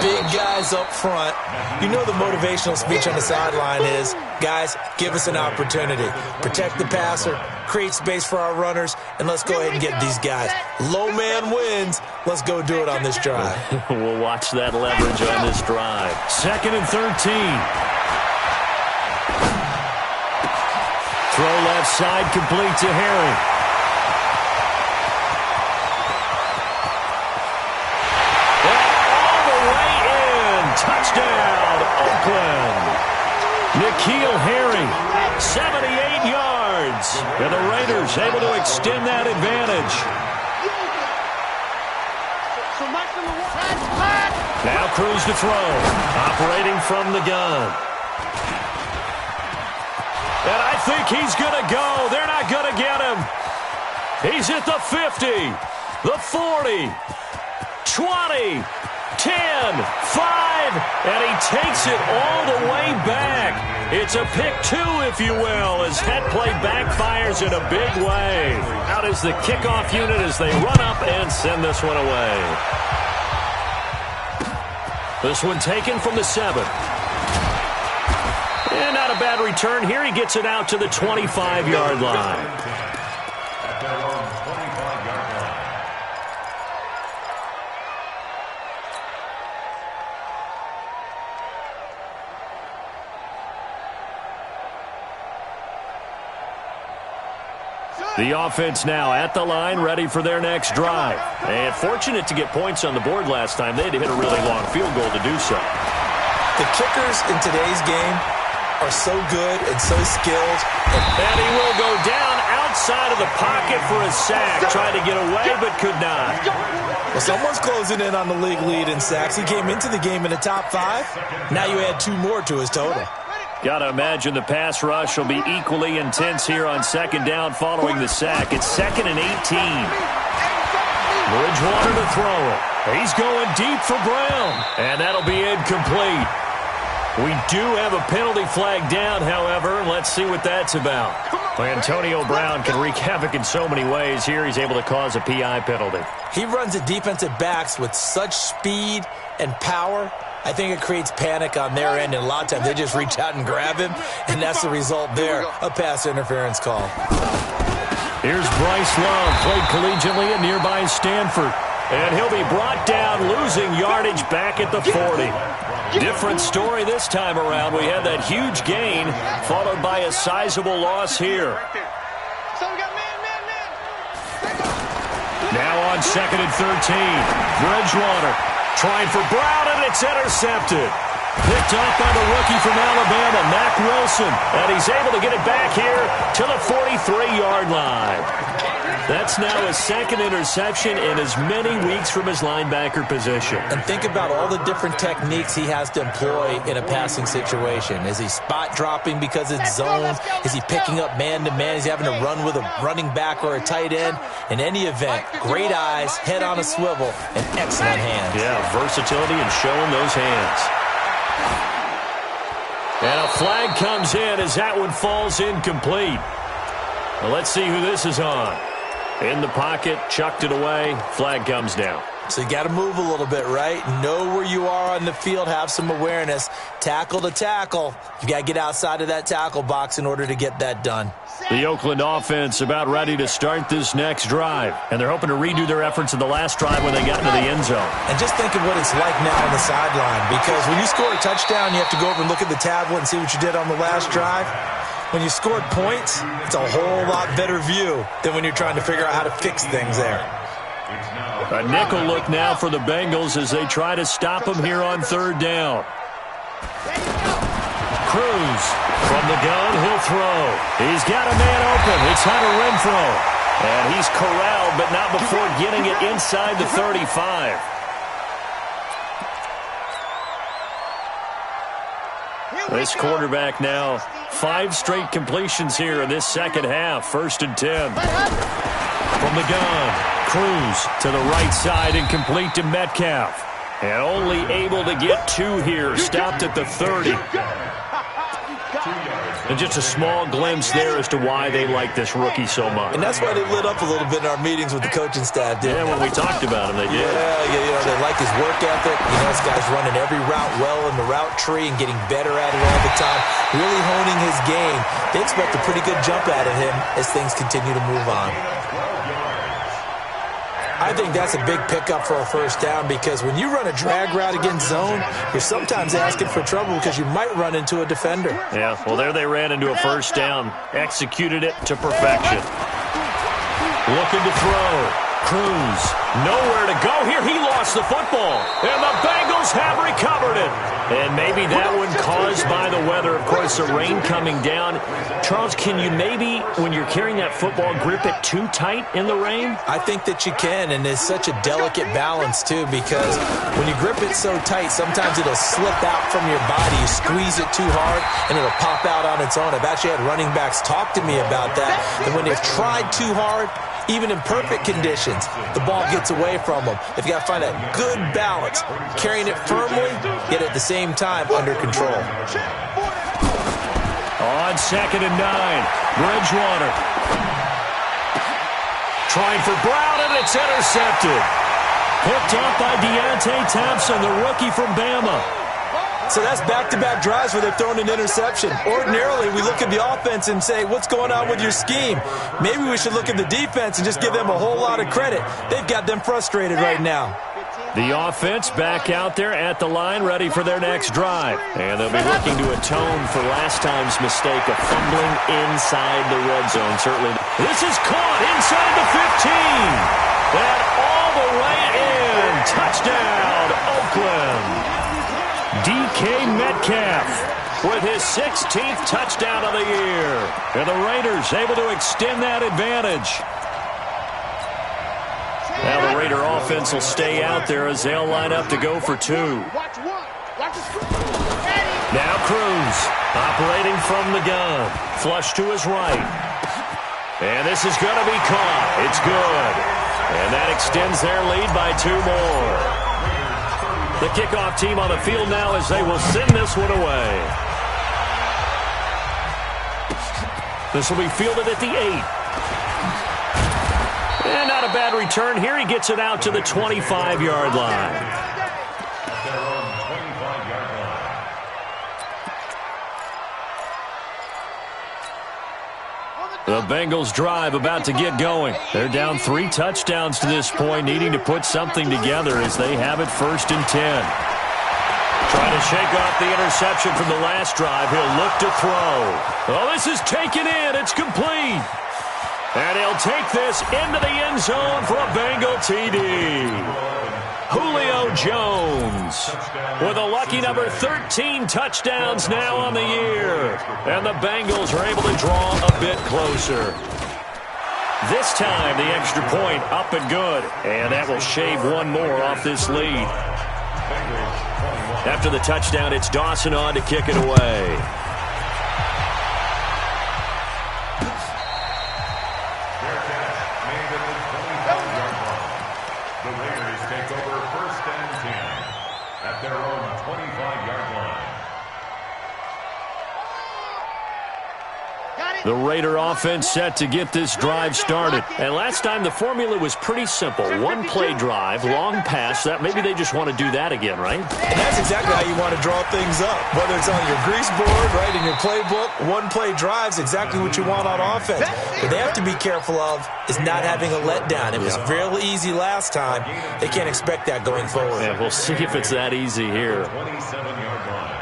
Big guys up front. You know the motivational speech on the sideline is, guys, give us an opportunity. Protect the passer, create space for our runners, and let's go ahead and get these guys. Low man wins. Let's go do it on this drive. We'll watch that leverage on this drive. 2nd and 13. throw left side, complete to Herring. All the way in. Touchdown, Oakland. N'Keal Harry, 78 yards. And the Raiders able to extend that advantage. Now Cruz to throw. Operating from the gun. And I think he's going to go. They're not going to get him. He's at the 50, the 40, 20, 10, 5, and he takes it all the way back. It's a pick two, if you will, as head play backfires in a big way. Out is the kickoff unit as they run up and send this one away. This one taken from the 7. And not a bad return here. He gets it out to the 25-yard line. At their own 25-yard line. The offense now at the line, ready for their next drive. And fortunate to get points on the board last time. They had to hit a really long field goal to do so. The kickers in today's game are so good and so skilled. And he will go down outside of the pocket for a sack. Tried to get away, but could not. Well, someone's closing in on the league lead in sacks. He came into the game in the top 5. Now you add 2 more to his total. Got to imagine the pass rush will be equally intense here on second down following the sack. It's 2nd and 18. Bridgewater to throw it. He's going deep for Brown. And that'll be incomplete. We do have a penalty flag down, however. Let's see what that's about. Antonio Brown can wreak havoc in so many ways. Here he's able to cause a PI penalty. He runs at defensive backs with such speed and power. I think it creates panic on their end, and a lot of times they just reach out and grab him, and that's the result there, a pass interference call. Here's Bryce Love, played collegiately at nearby Stanford. And he'll be brought down, losing yardage back at the 40. Different story this time around. We had that huge gain, followed by a sizable loss here. Now on 2nd and 13. Bridgewater trying for Brown, and it's intercepted. Picked off by the rookie from Alabama, Mack Wilson. And he's able to get it back here to the 43-yard line. That's now his 2nd interception in as many weeks from his linebacker position. And think about all the different techniques he has to employ in a passing situation. Is he spot dropping because it's zone? Is he picking up man-to-man? Is he having to run with a running back or a tight end? In any event, great eyes, head on a swivel, and excellent hands. Yeah, versatility and showing those hands. And a flag comes in as that one falls incomplete. Well, let's see who this is on. In the pocket, chucked it away, flag comes down. So you got to move a little bit, right? Know where you are on the field, have some awareness. Tackle to tackle. You got to get outside of that tackle box in order to get that done. The Oakland offense about ready to start this next drive. And they're hoping to redo their efforts in the last drive when they got into the end zone. And just think of what it's like now on the sideline. Because when you score a touchdown, you have to go over and look at the tablet and see what you did on the last drive. When you scored points, it's a whole lot better view than when you're trying to figure out how to fix things there. A nickel look now for the Bengals as they try to stop him here on 3rd down. Cruz from the gun, he'll throw. He's got a man open. It's Hunter Renfrow. And he's corralled, but not before getting it inside the 35. This quarterback now 5 straight completions here in this second half. 1st and 10. From the gun, Cruz to the right side and complete to Metcalf. And only able to get 2 here. Stopped at the 30. And just a small glimpse there as to why they like this rookie so much. And that's why they lit up a little bit in our meetings with the coaching staff, didn't they? Yeah, when we talked about him, they did. Yeah, they like his work ethic. This guy's running every route well in the route tree and getting better at it all the time. Really honing his game. They expect a pretty good jump out of him as things continue to move on. I think that's a big pickup for a first down because when you run a drag route against zone, you're sometimes asking for trouble because you might run into a defender. Yeah, well, there they ran into a first down. Executed it to perfection. Looking to throw. Cruz, nowhere to go here. He lost the football, and the Bengals have recovered it. And maybe that one caused by the weather. Of course, the rain coming down. Charles, can you maybe, when you're carrying that football, grip it too tight in the rain? I think that you can, and it's such a delicate balance, too, because when you grip it so tight, sometimes it'll slip out from your body. You squeeze it too hard, and it'll pop out on its own. I've actually had running backs talk to me about that, and when they've tried too hard, even in perfect conditions, the ball gets away from them. They've got to find a good balance, carrying it firmly, yet at the same time under control. On 2nd and 9, Bridgewater. Trying for Brown, and it's intercepted. Picked off by Deontay Thompson, the rookie from Bama. So that's back-to-back drives where they've thrown an interception. Ordinarily, we look at the offense and say, what's going on with your scheme? Maybe we should look at the defense and just give them a whole lot of credit. They've got them frustrated right now. The offense back out there at the line, ready for their next drive. And they'll be looking to atone for last time's mistake of fumbling inside the red zone. Certainly. This is caught inside the 15. And all the way in. Touchdown, Oakland. DK Metcalf with his 16th touchdown of the year. And the Raiders able to extend that advantage. Now the Raider offense will stay out there as they'll line up to go for 2. Now Cruz operating from the gun. Flush to his right. And this is going to be caught. It's good. And that extends their lead by 2 more. The kickoff team on the field now as they will send this one away. This will be fielded at the 8. And not a bad return here. He gets it out to the 25-yard line. The Bengals drive about to get going. They're down 3 touchdowns to this point, needing to put something together as they have it 1st and 10. Trying to shake off the interception from the last drive. He'll look to throw. Oh, this is taken in. It's complete. And he'll take this into the end zone for a Bengal TD. Julio Jones with a lucky number 13 touchdowns now on the year. And the Bengals are able to draw a bit closer. This time, the extra point up and good. And that will shave 1 more off this lead. After the touchdown, it's Dawson on to kick it away. The Raider offense set to get this drive started. And last time the formula was pretty simple. 1-play drive, long pass. That maybe they just want to do that again, right? And that's exactly how you want to draw things up. Whether it's on your grease board, right, in your playbook, 1-play drive's exactly what you want on offense. What they have to be careful of is not having a letdown. It was real easy last time. They can't expect that going forward. Yeah, we'll see if it's that easy here. 27-yard line.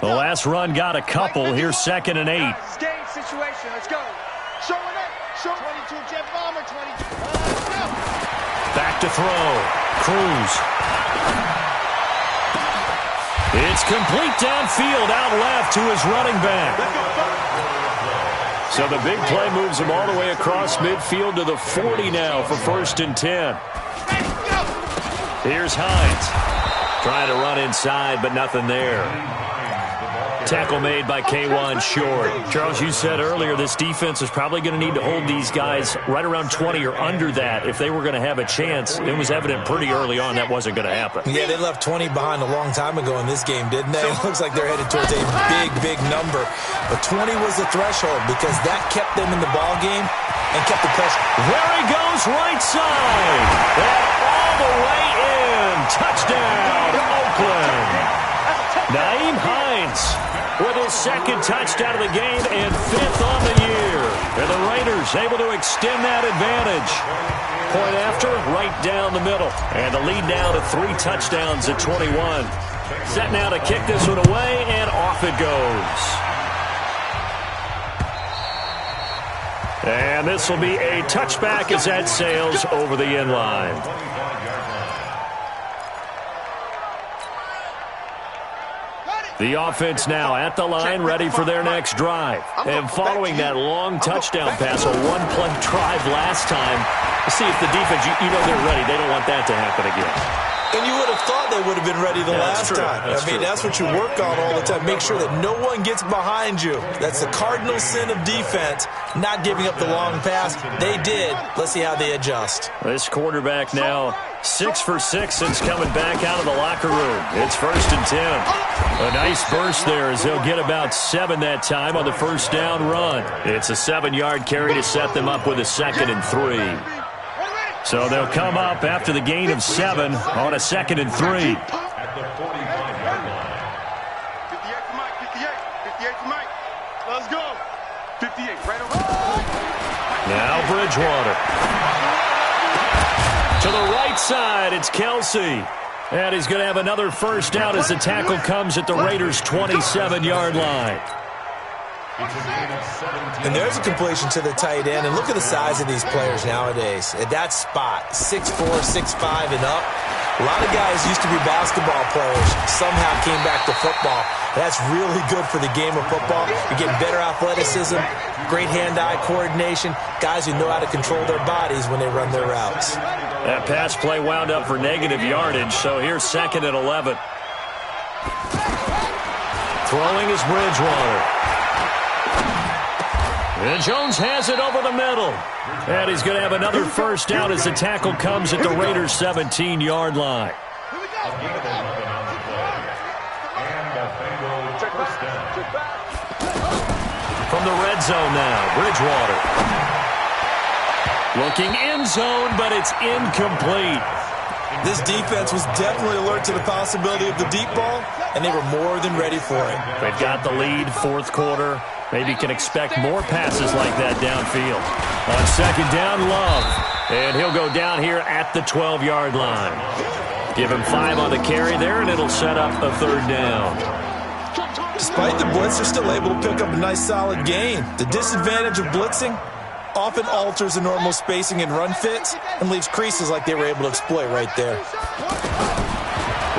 The last run got a couple. Here's 2nd and 8. Game situation. Let's go. Show it up. Show 22 Jet Bomber. 22. Let's go. Back to throw. Cruz. It's complete downfield, out left to his running back. So the big play moves him all the way across midfield to the 40 now for 1st and 10. Here's Hines. Trying to run inside, but nothing there. Tackle made by K1 Short. Charles, you said earlier this defense is probably going to need to hold these guys right around 20 or under that if they were going to have a chance. It was evident pretty early on that wasn't going to happen. Yeah, they left 20 behind a long time ago in this game, didn't they? It looks like they're headed towards a big, big number. But 20 was the threshold because that kept them in the ball game and kept the pressure. There he goes, right side. And all the way in. Touchdown, Oakland. Naeem Hines second touchdown of the game and 5th on the year. And the Raiders able to extend that advantage. Point after, right down the middle. And the lead now to 3 touchdowns at 21. Set now to kick this one away, and off it goes. And this will be a touchback as that sails over the end line. The offense now at the line, ready for their next drive. And following that long touchdown pass, a one-play drive last time, see if the defense, you know they're ready. They don't want that to happen again. And you would have thought they would have been ready the last time. That's what you work on all the time. Make sure that no one gets behind you. That's the cardinal sin of defense, not giving up the long pass. They did. Let's see how they adjust. This quarterback now 6 for 6 since coming back out of the locker room. It's 1st and 10. A nice burst there as they'll get about 7 that time on the first down run. It's a 7-yard carry to set them up with a 2nd and 3. So they'll come up after the gain of 7 on a 2nd and 3. At the 45-yard line. 58 for Mike, 58 for Mike. Let's go. 58, right over. Now Bridgewater. To the right side, it's Kelsey. And he's going to have another first down as the tackle comes at the Raiders' 27-yard line. And there's a completion to the tight end. And look at the size of these players nowadays. At that spot, 6'4", 6'5", and up. A lot of guys used to be basketball players, somehow came back to football. That's really good for the game of football. You're getting better athleticism, great hand-eye coordination, guys who know how to control their bodies when they run their routes. That pass play wound up for negative yardage, so here's 2nd and 11. Throwing is Bridgewater. And Jones has it over the middle. And he's going to have another first down as the tackle comes at the Raiders' 17-yard line. From the red zone now, Bridgewater. Looking end zone, but it's incomplete. This defense was definitely alert to the possibility of the deep ball, and they were more than ready for it. They've got the lead, 4th quarter. Maybe can expect more passes like that downfield. On 2nd down, Love. And he'll go down here at the 12-yard line. Give him 5 on the carry there, and it'll set up a 3rd down. Despite the blitz, they're still able to pick up a nice solid gain. The disadvantage of blitzing often alters the normal spacing and run fits and leaves creases like they were able to exploit right there.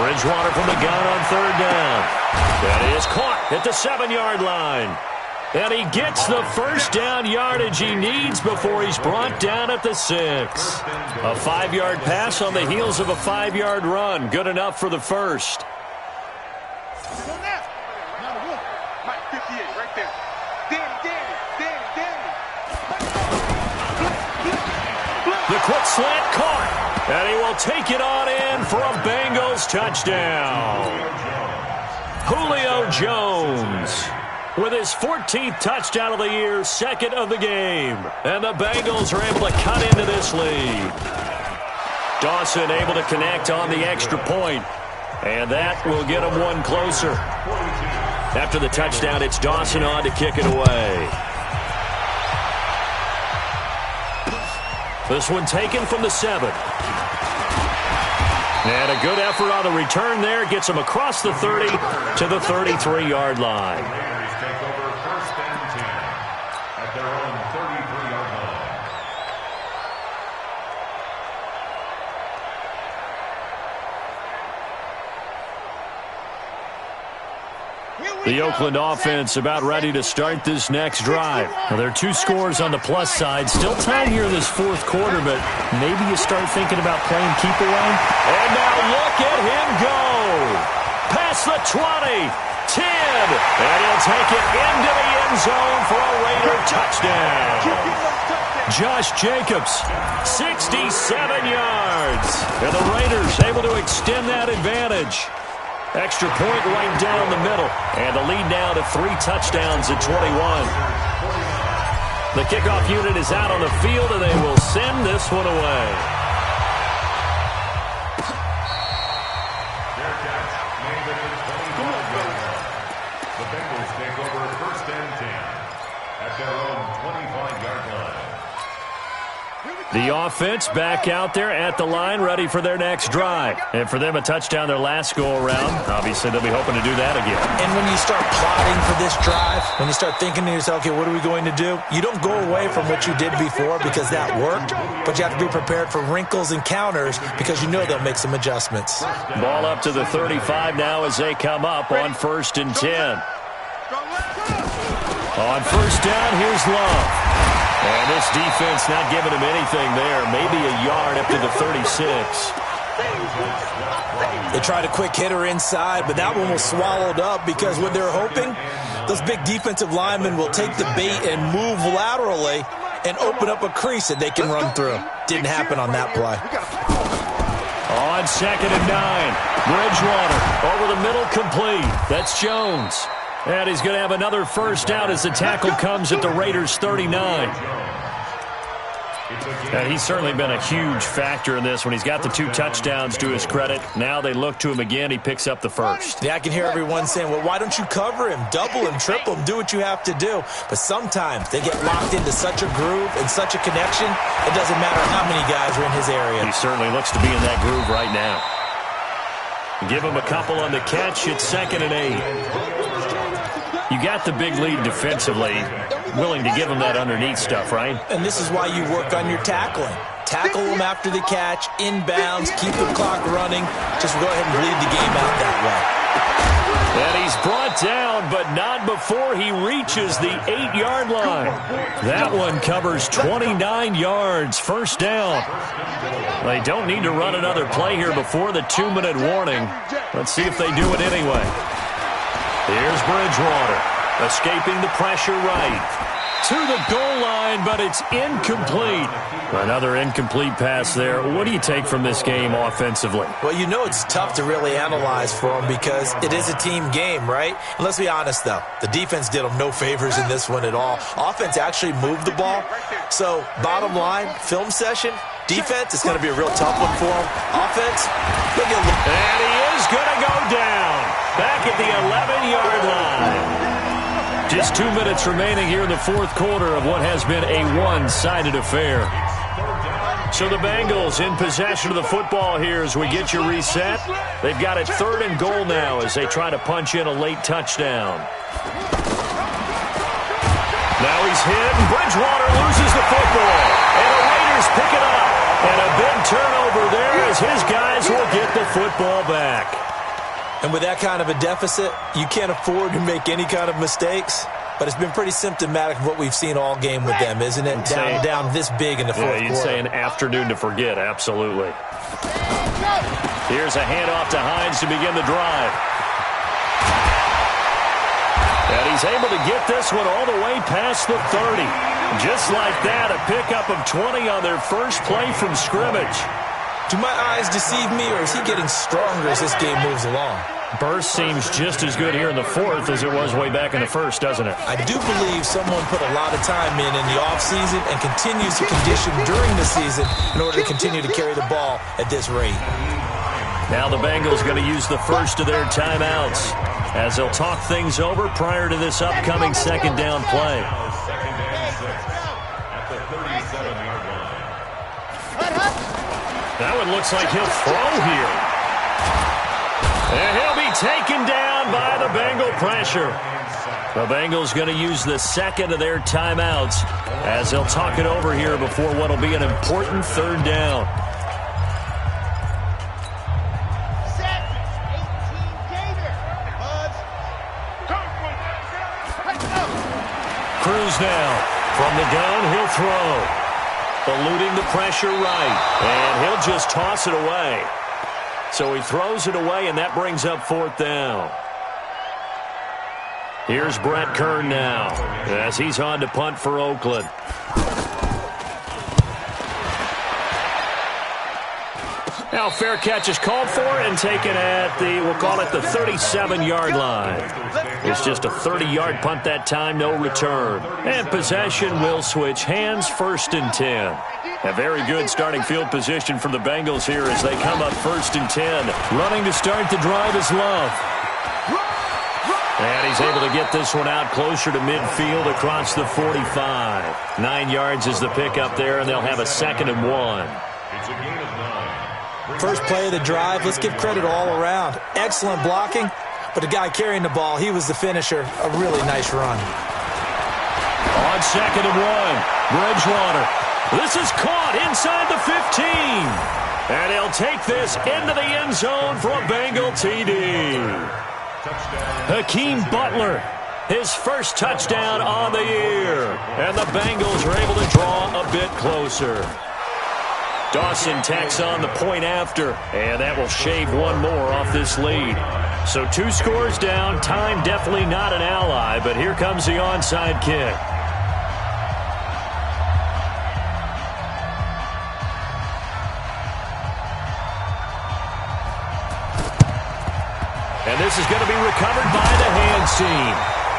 Bridgewater from the gun on 3rd down. That is caught at the 7-yard line. And he gets the first down yardage he needs before he's brought down at the 6. A 5-yard pass on the heels of a 5-yard run. Good enough for the first. Mike, 58, right there. Danny. The quick slant caught. And he will take it on in for a Bengals touchdown. Julio Jones with his 14th touchdown of the year, 2nd of the game. And the Bengals are able to cut into this lead. Dawson able to connect on the extra point. And that will get him one closer. After the touchdown, it's Dawson on to kick it away. This one taken from the 7. And a good effort on the return there. Gets him across the 30 to the 33-yard line. Take over 1st and 10 at their own 33-yard line. The Oakland offense about ready to start this next drive. Now, there are 2 scores on the plus side. Still time here in this 4th quarter, but maybe you start thinking about playing keep away. And now look at him go. Past the 20, 10, and he'll take it into the end zone for a Raider touchdown. Josh Jacobs, 67 yards. And the Raiders able to extend that advantage. Extra point right down the middle. And the lead now to 3 touchdowns at 21. The kickoff unit is out on the field, and they will send this one away. The Bengals take over The offense back out there at the line, ready for their next drive. And for them, a touchdown their last go-around. Obviously, they'll be hoping to do that again. And when you start plotting for this drive, when you start thinking to yourself, okay, what are we going to do? You don't go away from what you did before because that worked, but you have to be prepared for wrinkles and counters because you know they'll make some adjustments. Ball up to the 35 now as they come up on 1st and 10. On first down, here's Love. And this defense not giving him anything there. Maybe a yard up to the 36. They tried a quick hitter inside, but that one was swallowed up because what they're hoping, those big defensive linemen will take the bait and move laterally and open up a crease that they can run through. Didn't happen on that play. On 2nd and 9, Bridgewater over the middle, complete. That's Jones. And he's going to have another first down as the tackle comes at the Raiders' 39. And he's certainly been a huge factor in this when he's got the 2 touchdowns to his credit. Now they look to him again. He picks up the first. Yeah, I can hear everyone saying, well, why don't you cover him, double him, triple him, do what you have to do. But sometimes they get locked into such a groove and such a connection, it doesn't matter how many guys are in his area. He certainly looks to be in that groove right now. Give him a couple on the catch. It's 2nd and 8. You got the big lead defensively, willing to give them that underneath stuff, right? And this is why you work on your tackling. Tackle them after the catch, inbounds, keep the clock running. Just go ahead and bleed the game out that way. And he's brought down, but not before he reaches the 8-yard line. That one covers 29 yards, first down. They don't need to run another play here before the 2-minute warning. Let's see if they do it anyway. Here's Bridgewater, escaping the pressure right. To the goal line, but it's incomplete. Another incomplete pass there. What do you take from this game offensively? Well, you know it's tough to really analyze for them because it is a team game, right? And let's be honest, though. The defense did them no favors in this one at all. Offense actually moved the ball. So, bottom line, film session, defense is going to be a real tough one for them. Offense, look at him. And he is going to go down. Back at the 11-yard line. Just 2 minutes remaining here in the fourth quarter of what has been a one-sided affair. So the Bengals in possession of the football here as we get you reset. They've got it 3rd and goal now as they try to punch in a late touchdown. Now he's hit, and Bridgewater loses the football. And the Raiders pick it up. And a big turnover there as his guys will get the football back. And with that kind of a deficit, you can't afford to make any kind of mistakes. But it's been pretty symptomatic of what we've seen all game with them, isn't it? Down this big in the fourth quarter. You'd say an afternoon to forget, absolutely. Here's a handoff to Hines to begin the drive. And he's able to get this one all the way past the 30. Just like that, a pickup of 20 on their first play from scrimmage. Do my eyes deceive me, or is he getting stronger as this game moves along? Burst seems just as good here in the fourth as it was way back in the first, doesn't it? I do believe someone put a lot of time in the offseason and continues to condition during the season in order to continue to carry the ball at this rate. Now the Bengals going to use the first of their timeouts as they'll talk things over prior to this upcoming second down play. That one looks like he'll throw here. And he'll be taken down by the Bengal pressure. The Bengals going to use the second of their timeouts as they'll talk it over here before what will be an important third down. Cruz now. From the gun, he'll throw. Eluding the pressure right. And he'll just toss it away. So he throws it away, and that brings up fourth down. Here's Brett Kern now as he's on to punt for Oakland. Now fair catch is called for and taken at the, we'll call it the 37-yard line. It's just a 30-yard punt that time, no return. And possession will switch hands, 1st and 10. A very good starting field position for the Bengals here as they come up 1st and 10. Running to start the drive is Love. And he's able to get this one out closer to midfield across the 45. 9 yards is the pickup there, and they'll have a 2nd and 1. It's a gain of 9. First play of the drive, let's give credit all around. Excellent blocking, but the guy carrying the ball, he was the finisher. A really nice run. On 2nd and 1, Bridgewater. This is caught inside the 15. And he'll take this into the end zone for a Bengal TD. Hakeem Butler, his first touchdown on the year. And the Bengals are able to draw a bit closer. Dawson tacks on the point after, and that will shave one more off this lead. So 2 scores down, time definitely not an ally, but here comes the onside kick. And this is going to be recovered by the hands team.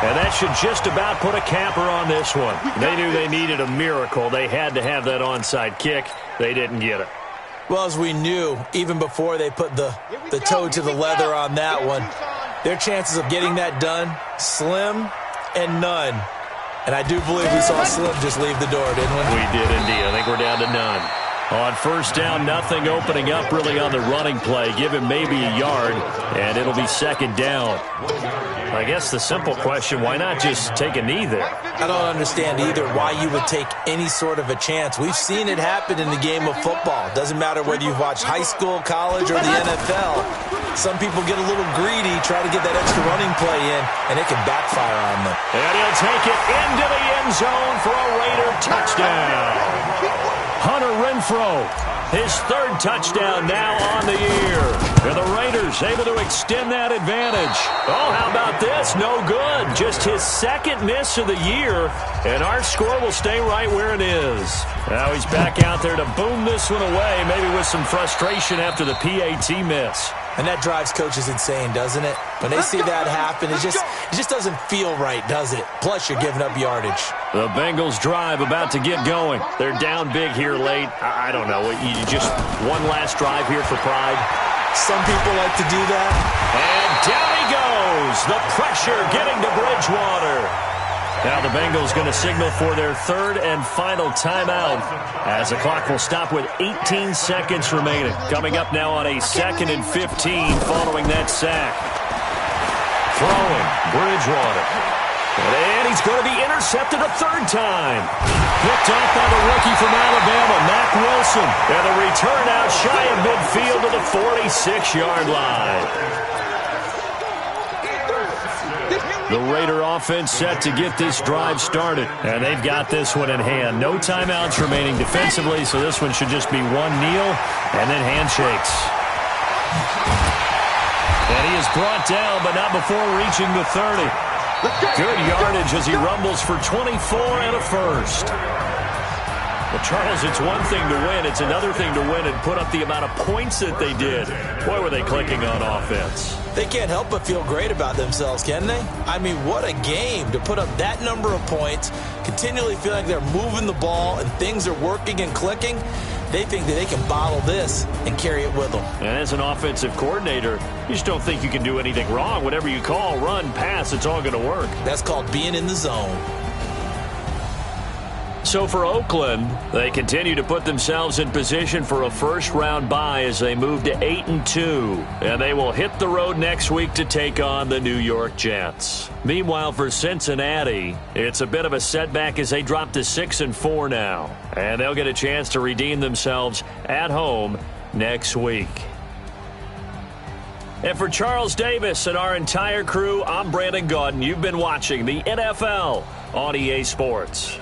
And that should just about put a capper on this one. They knew they needed a miracle. They had to have that onside kick. They didn't get it. Well, as we knew, even before they put the toe to the leather on that one, their chances of getting that done, slim and none. And I do believe we saw Slim just leave the door, didn't we? We did indeed. I think we're down to none. On first down, nothing opening up really on the running play. Give him maybe a yard, and it'll be 2nd down. I guess the simple question, why not just take a knee there? I don't understand either why you would take any sort of a chance. We've seen it happen in the game of football. Doesn't matter whether you've watched high school, college, or the NFL. Some people get a little greedy, try to get that extra running play in, and it can backfire on them. And he'll take it into the end zone for a Raider touchdown. Hunter Renfrow, his 3rd touchdown now on the year. And the Raiders able to extend that advantage. Oh, how about this? No good. Just his 2nd miss of the year, and our score will stay right where it is. Now he's back out there to boom this one away, maybe with some frustration after the PAT miss. And that drives coaches insane, doesn't it? When they see that happen, it just doesn't feel right, does it? Plus, you're giving up yardage. The Bengals drive about to get going. They're down big here late. I don't know. You just one last drive here for pride. Some people like to do that. And down he goes. The pressure getting to Bridgewater. Now the Bengals going to signal for their 3rd and final timeout as the clock will stop with 18 seconds remaining. Coming up now on a 2nd and 15 following that sack. Throwing, Bridgewater. And he's going to be intercepted a 3rd time. Picked off by the rookie from Alabama, Mack Wilson. And the return out shy of midfield to the 46-yard line. The Raider offense set to get this drive started. And they've got this one in hand. No timeouts remaining defensively, so this one should just be one kneel and then handshakes. And he is brought down, but not before reaching the 30. Good yardage as he rumbles for 24 and a 1st. Well, Charles, it's one thing to win. It's another thing to win and put up the amount of points that they did. Boy, were they clicking on offense. They can't help but feel great about themselves, can they? I mean, what a game to put up that number of points, continually feel like they're moving the ball and things are working and clicking. They think that they can bottle this and carry it with them. And as an offensive coordinator, you just don't think you can do anything wrong. Whatever you call, run, pass, it's all going to work. That's called being in the zone. So for Oakland, they continue to put themselves in position for a first-round bye as they move to 8-2. And they will hit the road next week to take on the New York Jets. Meanwhile, for Cincinnati, it's a bit of a setback as they drop to 6-4 now. And they'll get a chance to redeem themselves at home next week. And for Charles Davis and our entire crew, I'm Brandon Gaudin. You've been watching the NFL on EA Sports.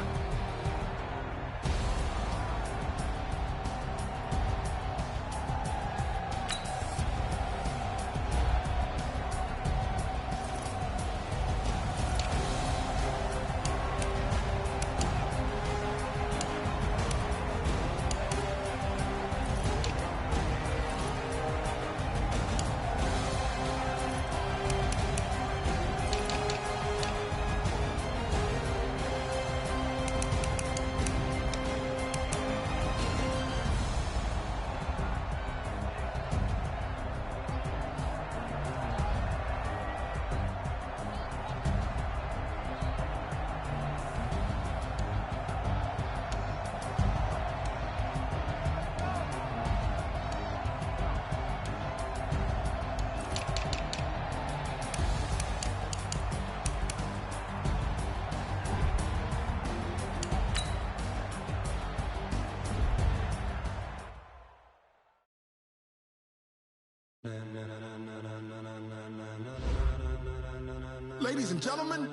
Ladies and gentlemen.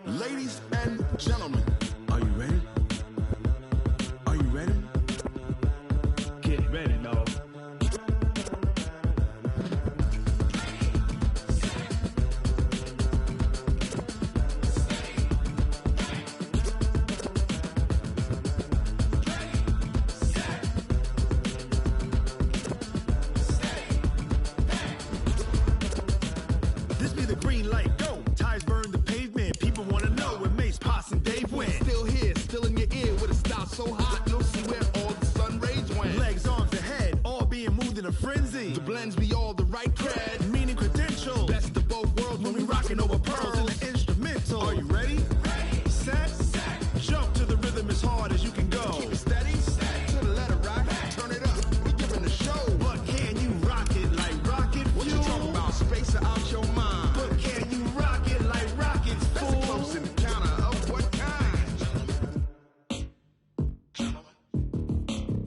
Ladies and gentlemen. Are you ready? Are you ready? Get ready, dog. This be the green light, go. Tires burn the pavement. People want to know where Mace, Poss, and Dave went. Still here, still in your ear with a style so hot, you'll see where all the sun rays went. Legs, arms, and head, all being moved in a frenzy. The blends be all the right cred. Meaning credentials. Best of both worlds when we rockin' over pearls. In the instrumental. Are you ready? Set, jump to the rhythm as hard as you can go. Keep it steady, to the letter rock. Turn it up, we giving the show. But can you rock it like rocket fuel? What you talking about? Space or out your mind? But can you rock it like rockets, That's fool? a close encounter of what kind?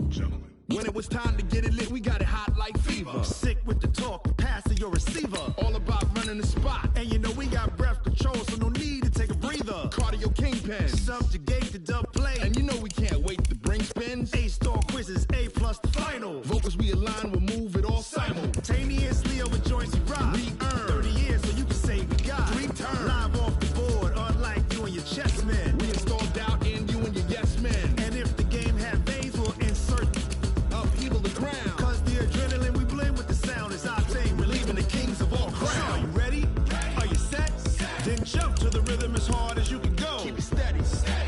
Gentlemen. When it was time to get it lit, we got it hot like fever. Sick with the talk, pass to your receiver. All about running the spot. And you know we got breath control, so no need to take a breather. Cardio kingpin. Subjugate the dub play. And you know we can't wait to bring spins. A-star quizzes, A+ the final. Vocals we align, we'll move it all Simultaneously over joints we rock. We earn 30 years, so you can say we got 3 turns. live off the board, unlike you and your chess men. We install doubt in you and your yes men. And if the game had veins, we'll insert Upheaval the ground. Cause the adrenaline we blend with the sound is our thing. We're leaving the kings of all crowns. Are you ready? Are you set? Then jump to the rhythm as hard as you can go. Keep it steady,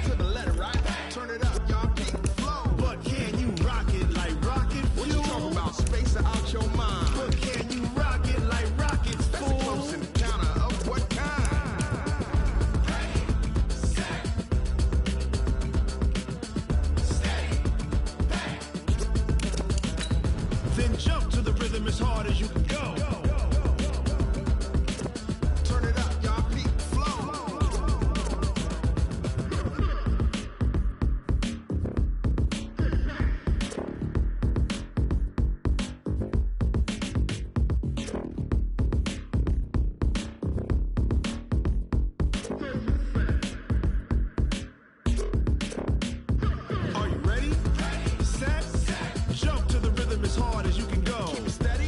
to the letter right. Turn it up, y'all keep the flow. But can you rock it like rocket fuel? What you talking about? Space or out your mind? But can you rock it like rockets, That's a fool? close encounter of what kind? Then jump to the rhythm as hard as you can go. Turn it up, y'all keep the flow. Are you ready? Set, jump to the rhythm as hard as you can go. Keep it steady,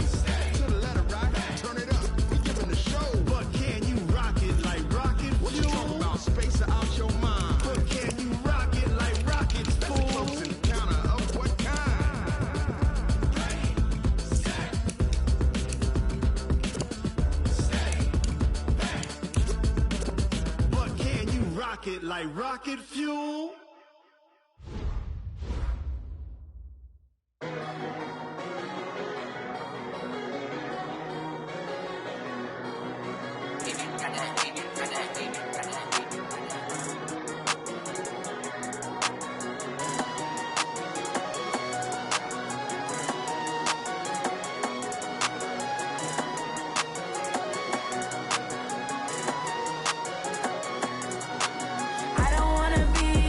to the letter right. Turn it up, we giving the show. But can you rock it like rocket What you talking fuel? about? Space or out your mind? But can you rock it like rockets, That's a close fool? encounter of what kind? But can you rock it like rocket fuel? I don't wanna be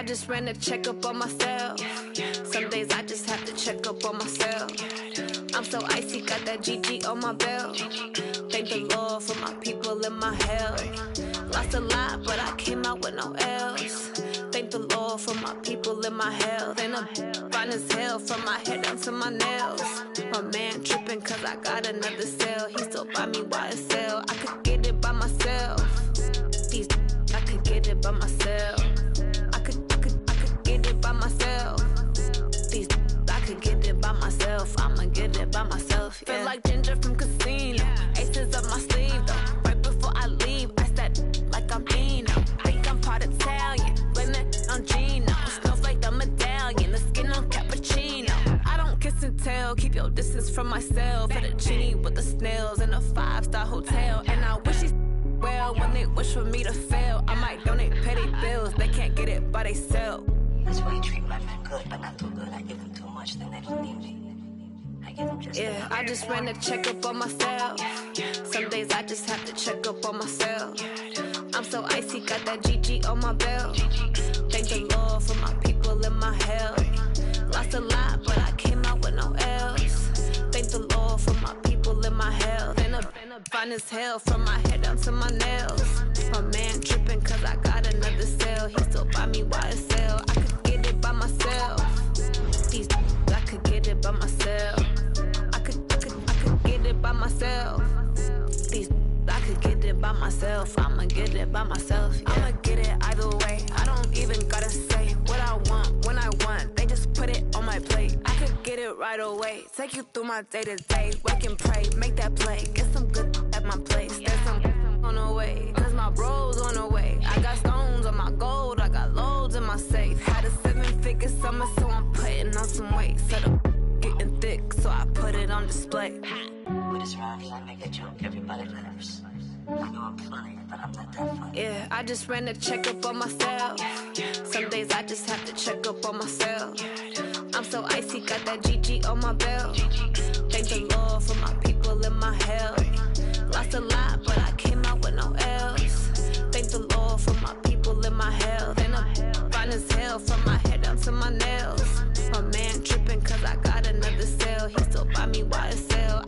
I just ran a checkup on myself. Some days I just have to check up on myself. I'm so icy, got that GG on my belt. Thank the Lord for my people in my health. Lost a lot, but I came out with no L's. Thank the Lord for my people in my health. And I'm fine as hell from my head down to my nails. My man tripping cause I got another cell. He still buy me YSL. I could get it by myself. These I could get it by myself. I could get it by myself. These I could get it by myself. I'ma get it by myself. Yeah. Feel like Ginger from Casino. Aces up my sleeve though. Right before I leave, I said like I'm Dino. Think I'm part Italian. Blame it on Gino. Snowflake the medallion. The skin on cappuccino. I don't kiss and tell. Keep your distance from myself. At a genie with the snails in a 5-star hotel. And I wish he's well when they wish for me to fail. I might donate petty bills. They can't get it by themselves. That's why you treat my men good, but not too good. I give them too much, then they don't need me. I give them just yeah, I just ran a checkup on myself. Some days I just have to check up on myself. I'm so icy, got that GG on my belt. Thank the Lord for my people in my health. Lost a lot, but I came out with no L's. Thank the Lord for my people in my health. And I'm fine as hell from my head down to my nails. My man tripping cause I got another cell. He still buy me YSL. I could get it by myself. These I could get it by myself. I could get it by myself. These I could get it by myself. I'ma get it by myself. Yeah. I'ma get it either way. I don't even gotta say what I want when I want. They just put it on my plate. I could get it right away. Take you through my day to day. Wake and pray, make that play. Get some good at my place. There's some on the way. Cause my bro's on the way. I got stones on my gold. I got loads in my safe. Had a 7-figure summer, so I'm putting on some weight. Set up getting thick, so I put it on display. With this round, I make a joke, everybody laughs. I know I'm funny, but I'm not that funny. Yeah, I just ran a checkup on myself. Some days I just have to check up on myself. I'm so icy, got that GG on my belt. Thank the Lord for my people in my health. Lost a lot, but I came out with no L's. Thank the Lord for my people in my health. And I'm fine as hell from my head down to my nails. My man tripping cause I got another cell. He still buy me YSL.